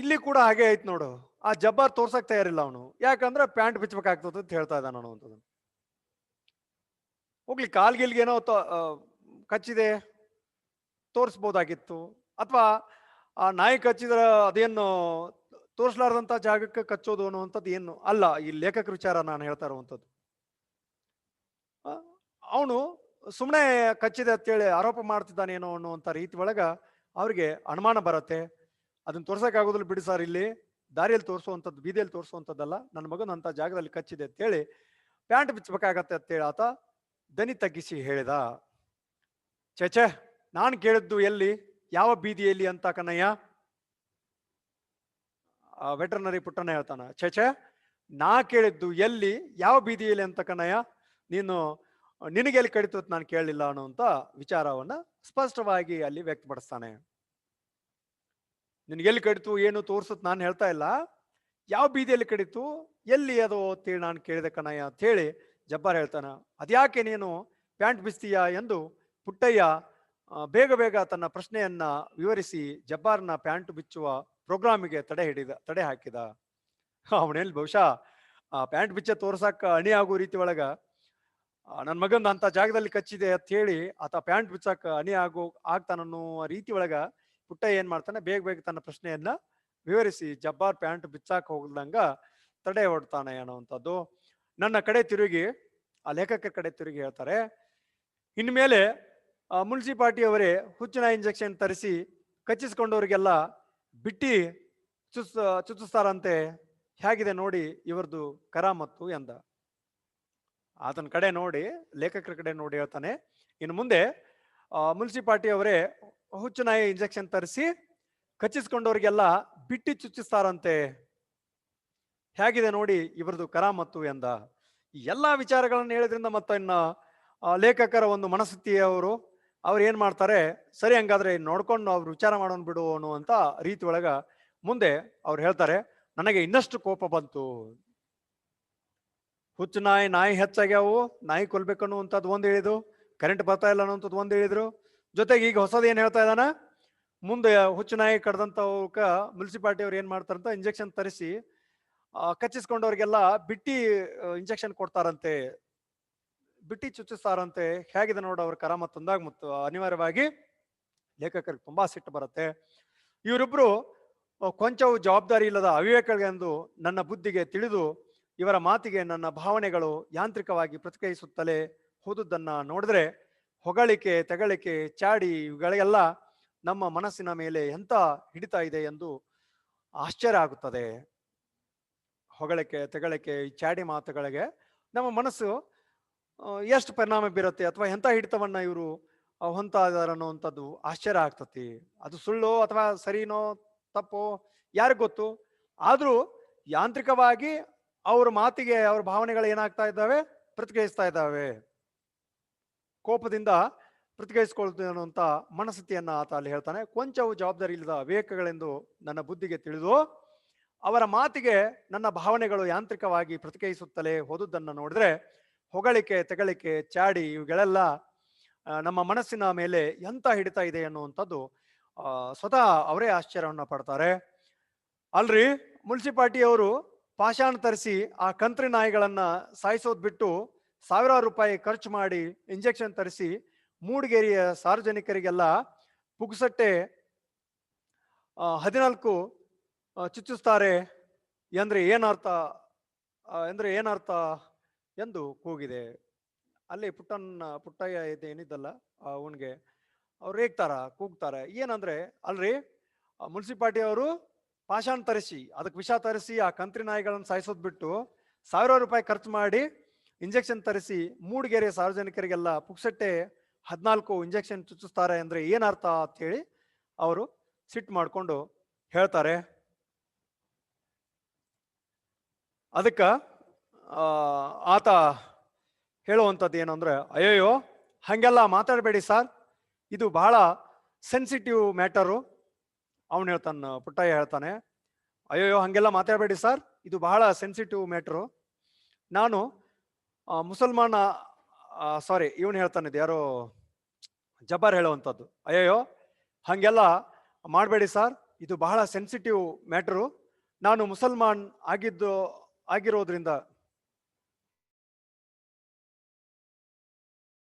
ಇಲ್ಲಿ ಕೂಡ ಹಾಗೆ ಆಯ್ತು ನೋಡು. ಆ ಜಬ್ಬಾರ್ ತೋರ್ಸಕ್ ತಯಾರಿಲ್ಲ ಅವನು, ಯಾಕಂದ್ರೆ ಪ್ಯಾಂಟ್ ಬಿಚ್ಚಬೇಕಾಗ್ತದೆ ಅಂತ ಹೇಳ್ತಾ ಇದ್ದಾನ ಅನ್ನುವಂಥದ್ದು. ಹೋಗ್ಲಿ, ಕಾಲ್ಗಿಲ್ಗೇನೋ ಕಚ್ಚಿದೆ ತೋರಿಸ್ಬೋದಾಗಿತ್ತು, ಅಥವಾ ಆ ನಾಯಿ ಕಚ್ಚಿದ್ರ ಅದೇನು ತೋರಿಸ್ಲಾರ್ದಂತ ಜಾಗಕ್ಕೆ ಕಚ್ಚೋದು ಅನ್ನುವಂಥದ್ದು ಏನು ಅಲ್ಲ ಈ ಲೇಖಕರ ವಿಚಾರ ನಾನು ಹೇಳ್ತಾ ಇರುವಂಥದ್ದು. ಅವನು ಸುಮ್ಮನೆ ಕಚ್ಚಿದೆ ಅಂತೇಳಿ ಆರೋಪ ಮಾಡ್ತಿದ್ದಾನೇನೋ ಅನ್ನುವಂಥ ರೀತಿ ಒಳಗ ಅವ್ರಿಗೆ ಅನುಮಾನ ಬರತ್ತೆ. ಅದನ್ನ ತೋರ್ಸಕ್ಕಾಗೋದಿಲ್ಲ ಬಿಡಿ ಸರ್, ಇಲ್ಲಿ ದಾರಿಯಲ್ಲಿ ತೋರಿಸುವಂಥದ್ದು, ಬೀದಿಯಲ್ಲಿ ತೋರಿಸುವಂಥದ್ದಲ್ಲ, ನನ್ನ ಮಗನ ಅಂತ ಜಾಗದಲ್ಲಿ ಕಚ್ಚಿದೆ ಅಂತೇಳಿ ಪ್ಯಾಂಟ್ ಬಿಚ್ಚಬೇಕಾಗತ್ತೆ ಅಂತೇಳಿ ಆತ ದನಿ ತಗ್ಗಿಸಿ ಹೇಳಿದ. ಚೇಚೆ, ನಾನು ಕೇಳಿದ್ದು ಎಲ್ಲಿ, ಯಾವ ಬೀದಿಯಲ್ಲಿ ಅಂತ ಕನ್ನಯ್ಯ. ವೆಟರ್ನರಿ ಪುಟ್ಟನ ಹೇಳ್ತಾನ, ಚೇಚೆ ನಾ ಕೇಳಿದ್ದು ಎಲ್ಲಿ, ಯಾವ ಬೀದಿಯಲ್ಲಿ ಅಂತ ಕನ್ನಯ್ಯ, ನಿನಗೆ ಎಲ್ಲಿ ಕಡಿತು ನಾನು ಕೇಳಲಿಲ್ಲ ಅನ್ನುವಂತ ವಿಚಾರವನ್ನ ಸ್ಪಷ್ಟವಾಗಿ ಅಲ್ಲಿ ವ್ಯಕ್ತಪಡಿಸ್ತಾನೆ. ನಿನಗೆಲ್ಲಿ ಕಡಿತು ಏನು ತೋರ್ಸತ್ ನಾನು ಹೇಳ್ತಾ ಇಲ್ಲ, ಯಾವ ಬೀದಿಯಲ್ಲಿ ಕಡಿತು, ಎಲ್ಲಿ ಅದು ಅಂತೇಳಿ ನಾನು ಕೇಳಿದೆ ಕಣಯ್ಯ ಅಂತ ಹೇಳಿ ಜಬ್ಬಾರ್ ಹೇಳ್ತಾನ. ಅದ್ಯಾಕೆ ನೀನು ಪ್ಯಾಂಟ್ ಬಿಸ್ತೀಯಾ ಎಂದು ಪುಟ್ಟಯ್ಯ ಬೇಗ ತನ್ನ ಪ್ರಶ್ನೆಯನ್ನ ವಿವರಿಸಿ ಜಬ್ಬಾರ್ನ ಪ್ಯಾಂಟ್ ಬಿಚ್ಚುವ ಪ್ರೋಗ್ರಾಮಿಗೆ ತಡೆ ಹಾಕಿದ. ಅವನೇಲಿ ಬಹುಶಃ ಪ್ಯಾಂಟ್ ಬಿಚ್ಚ ತೋರ್ಸಕ್ಕ ಅಣಿ ಆಗೋ ರೀತಿ ಒಳಗ ನನ್ನ ಮಗಂದ ಅಂತ ಜಾಗದಲ್ಲಿ ಕಚ್ಚಿದೆ ಅಂತ ಹೇಳಿ ಆತ ಪ್ಯಾಂಟ್ ಬಿಚ್ಚಕ್ಕ ಅಣಿ ಆಗ್ತಾನನ್ನುವ ರೀತಿ ಒಳಗ ಪುಟ್ಟಯ್ಯ ಏನ್ ಮಾಡ್ತಾನೆ, ಬೇಗ ತನ್ನ ಪ್ರಶ್ನೆಯನ್ನ ವಿವರಿಸಿ ಜಬ್ಬಾರ್ ಪ್ಯಾಂಟ್ ಬಿಚ್ಚಾಕ್ ಹೋಗ್ದಂಗ ತಡೆ ಹೊಡ್ತಾನೆ ಅನ್ನುವಂಥದ್ದು. ನನ್ನ ಕಡೆ ತಿರುಗಿ, ಆ ಲೇಖಕರ ಕಡೆ ತಿರುಗಿ ಹೇಳ್ತಾರೆ, ಇನ್ಮೇಲೆ ಮುನ್ಸಿಪಾಲ್ಟಿಯವರೇ ಹುಚ್ಚಿನ ಇಂಜೆಕ್ಷನ್ ತರಿಸಿ ಕಚ್ಚಿಸ್ಕೊಂಡವ್ರಿಗೆಲ್ಲ ಬಿಟ್ಟಿ ಚುಚ್ಚಿಸ್ತಾರಂತೆ, ಹೇಗಿದೆ ನೋಡಿ ಇವರದು ಕರಾಮತ್ತು ಎಂದ. ಆತನ ಕಡೆ ನೋಡಿ, ಲೇಖಕರ ಕಡೆ ನೋಡಿ ಹೇಳ್ತಾನೆ, ಇನ್ನು ಮುಂದೆ ಮುನ್ಸಿಪಾಲ್ಟಿಯವರೇ ಹುಚ್ಚುನಾಯಿ ಇಂಜೆಕ್ಷನ್ ತರಿಸಿ ಕಚ್ಚಿಸ್ಕೊಂಡವ್ರಿಗೆಲ್ಲ ಬಿಟ್ಟಿ ಚುಚ್ಚಿಸ್ತಾರಂತೆ, ಹೇಗಿದೆ ನೋಡಿ ಇವರದು ಕರಾಮತ್ತು ಎಂದ. ಈ ಎಲ್ಲಾ ವಿಚಾರಗಳನ್ನು ಹೇಳಿದ್ರಿಂದ ಮತ್ತ ಇನ್ನ ಲೇಖಕರ ಒಂದು ಮನಸ್ಥಿತಿಯವರು ಅವ್ರು ಏನ್ ಮಾಡ್ತಾರೆ, ಸರಿ ಹಂಗಾದ್ರೆ ನೋಡ್ಕೊಂಡು ಅವ್ರು ವಿಚಾರ ಮಾಡೋನ್ ಬಿಡು ಅನ್ನುವಂತ ರೀತಿ ಒಳಗ ಮುಂದೆ ಅವ್ರು ಹೇಳ್ತಾರೆ, ನನಗೆ ಇನ್ನಷ್ಟು ಕೋಪ ಬಂತು. ಹುಚ್ಚು ನಾಯಿ ಹೆಚ್ಚಾಗ್ಯಾವು, ನಾಯಿ ಕೊಲ್ಬೇಕನ್ನುವಂಥದ್ದು ಒಂದು ಹೇಳಿದ್ರು, ಕರೆಂಟ್ ಬರ್ತಾ ಇಲ್ಲ ಅನ್ನುವಂಥದ್ದು ಒಂದು ಹೇಳಿದ್ರು. ಜೊತೆಗೆ ಈಗ ಹೊಸದು ಏನ್ ಹೇಳ್ತಾ ಇದ್ದಾನ, ಮುಂದೆ ಹುಚ್ಚು ನಾಯಿ ಕಡ್ದಂತವಕ್ಕ ಮುನ್ಸಿಪಾಲ್ಟಿ ಅವ್ರು ಏನ್ ಮಾಡ್ತಾರಂತ ಇಂಜೆಕ್ಷನ್ ತರಿಸಿ ಕಚ್ಚಿಸ್ಕೊಂಡವ್ರಿಗೆಲ್ಲ ಬಿಟ್ಟಿ ಇಂಜೆಕ್ಷನ್ ಕೊಡ್ತಾರಂತೆ, ಬಿಟ್ಟಿ ಚುಚ್ಚಿಸ್ತಾರಂತೆ, ಹೇಗಿದೆ ನೋಡು ಅವ್ರ ಕರಾಮತ್ ಅಂದಾಗ ಮತ್ತು ಅನಿವಾರ್ಯವಾಗಿ ಲೇಖಕರಿಗೆ ತುಂಬಾ ಸಿಟ್ಟು ಬರುತ್ತೆ. ಇವರಿಬ್ರು ಕೊಂಚವು ಜವಾಬ್ದಾರಿ ಇಲ್ಲದ ಅವಿವೇಕಗಳೆಂದು ನನ್ನ ಬುದ್ಧಿಗೆ ತಿಳಿದು ಇವರ ಮಾತಿಗೆ ನನ್ನ ಭಾವನೆಗಳು ಯಾಂತ್ರಿಕವಾಗಿ ಪ್ರತಿಕ್ರಿಯಿಸುತ್ತಲೇ ಹೋದುದನ್ನ ನೋಡಿದ್ರೆ ಹೊಗಳಿಕೆ, ತೆಗಳಿಕೆ, ಚಾಡಿ ಇವುಗಳಿಗೆಲ್ಲ ನಮ್ಮ ಮನಸ್ಸಿನ ಮೇಲೆ ಎಂತ ಹಿಡಿತಾ ಇದೆ ಎಂದು ಆಶ್ಚರ್ಯ ಆಗುತ್ತದೆ. ಹೊಗಳಿಕೆ, ತೆಗಳಿಕೆ, ಈ ಚಾಡಿ ಮಾತುಗಳಿಗೆ ನಮ್ಮ ಮನಸ್ಸು ಎಷ್ಟು ಪರಿಣಾಮ ಬೀರುತ್ತೆ ಅಥವಾ ಎಂಥ ಹಿಡಿತವನ್ನ ಇವರು ಹೊಂತಾ ಇದಾರೆ ಅನ್ನೋವಂಥದ್ದು ಆಶ್ಚರ್ಯ ಆಗ್ತತಿ. ಅದು ಸುಳ್ಳು ಅಥವಾ ಸರಿನೋ ತಪ್ಪೋ ಯಾರಿಗ್ ಗೊತ್ತು. ಆದ್ರೂ ಯಾಂತ್ರಿಕವಾಗಿ ಅವ್ರ ಮಾತಿಗೆ ಅವ್ರ ಭಾವನೆಗಳು ಏನಾಗ್ತಾ ಇದ್ದಾವೆ, ಪ್ರತಿಕ್ರಿಯಿಸ್ತಾ ಇದ್ದಾವೆ. ಕೋಪದಿಂದ ಪ್ರತಿಕ್ರಿಯಿಸಿಕೊಳ್ತೇವೆ ಅನ್ನುವಂಥ ಮನಸ್ಥಿತಿಯನ್ನ ಆತ ಅಲ್ಲಿ ಹೇಳ್ತಾನೆ. ಕೊಂಚವು ಜವಾಬ್ದಾರಿ ಇಲ್ಲದ ವಿವೇಕಗಳೆಂದು ನನ್ನ ಬುದ್ಧಿಗೆ ತಿಳಿದು ಅವರ ಮಾತಿಗೆ ನನ್ನ ಭಾವನೆಗಳು ಯಾಂತ್ರಿಕವಾಗಿ ಪ್ರತಿಕ್ರಿಯಿಸುತ್ತಲೇ ಹೋದುದನ್ನು ನೋಡಿದ್ರೆ ಹೊಗಳಿಕೆ, ತೆಗಳಿಕೆ, ಚಾಡಿ ಇವುಗಳೆಲ್ಲ ನಮ್ಮ ಮನಸ್ಸಿನ ಮೇಲೆ ಎಂತ ಹಿಡಿತಾ ಇದೆ ಅನ್ನುವಂಥದ್ದು ಸ್ವತಃ ಅವರೇ ಆಶ್ಚರ್ಯವನ್ನ ಪಡ್ತಾರೆ. ಅಲ್ರಿ, ಮುನ್ಸಿಪಾಲ್ಟಿಯವರು ಪಾಷಾಣ ತರಿಸಿ ಆ ಕಂತ್ರಿ ನಾಯಿಗಳನ್ನ ಸಾಯಿಸೋದ್ ಬಿಟ್ಟು ಸಾವಿರಾರು ರೂಪಾಯಿ ಖರ್ಚು ಮಾಡಿ ಇಂಜೆಕ್ಷನ್ ತರಿಸಿ ಮೂಡಿಗೆರೆಯ ಸಾರ್ವಜನಿಕರಿಗೆಲ್ಲ ಪುಗ್ಸಟ್ಟೆ 14 ಚುಚ್ಚಿಸ್ತಾರೆ ಎಂದ್ರೆ ಏನರ್ಥ ಎಂದು ಕೂಗಿದೆ. ಅಲ್ಲಿ ಪುಟ್ಟಯ್ಯ ಏನಿದ್ದಲ್ಲ ಅವನ್ಗೆ ಅವ್ರು ರೇಗ್ತಾರ, ಕೂಗ್ತಾರೆ. ಏನಂದ್ರೆ, ಅಲ್ರಿ, ಮುನ್ಸಿಪಾಲ್ಟಿ ಅವರು ಪಾಷಾಣ ತರಿಸಿ ಅದಕ್ಕೆ ವಿಷ ತರಿಸಿ ಆ ಕಂತ್ರಿ ನಾಯಿಗಳನ್ನು ಸಾಯಿಸೋದ್ ಬಿಟ್ಟು ಸಾವಿರಾರು ರೂಪಾಯಿ ಖರ್ಚು ಮಾಡಿ ಇಂಜೆಕ್ಷನ್ ತರಿಸಿ ಮೂಡಿಗೆರೆ ಸಾರ್ವಜನಿಕರಿಗೆಲ್ಲ ಪುಕ್ಸಟ್ಟೆ 14 ಇಂಜೆಕ್ಷನ್ ಚುಚ್ಚಿಸ್ತಾರೆ ಅಂದ್ರೆ ಏನರ್ಥ ಅಂತ ಹೇಳಿ ಅವರು ಸಿಟ್ಟು ಮಾಡ್ಕೊಂಡು ಹೇಳ್ತಾರೆ. ಅದಕ್ಕ ಆತ ಹೇಳುವಂಥದ್ದು ಏನು ಅಂದ್ರೆ, ಅಯ್ಯಯ್ಯೋ ಹಂಗೆಲ್ಲ ಮಾತಾಡಬೇಡಿ ಸರ್, ಇದು ಬಹಳ ಸೆನ್ಸಿಟಿವ್ ಮ್ಯಾಟರು. ಅವನು ಹೇಳ್ತಾನೆ, ಪುಟ್ಟಯ್ಯ ಹೇಳ್ತಾನೆ, ಅಯ್ಯಯ್ಯೋ ಹಂಗೆಲ್ಲ ಮಾತಾಡಬೇಡಿ ಸರ್, ಇದು ಬಹಳ ಸೆನ್ಸಿಟಿವ್ ಮ್ಯಾಟ್ರು. ನಾನು ಮುಸಲ್ಮಾನ ಸಾರಿ ಇವನು ಹೇಳ್ತಾನೆ, ಯಾರೋ ಜಬ್ಬಾರ್ ಹೇಳುವಂಥದ್ದು, ಅಯ್ಯಯ್ಯೋ ಹಂಗೆಲ್ಲ ಮಾಡಬೇಡಿ ಸರ್, ಇದು ಬಹಳ ಸೆನ್ಸಿಟಿವ್ ಮ್ಯಾಟ್ರು. ನಾನು ಮುಸಲ್ಮಾನ್ ಆಗಿರೋದ್ರಿಂದ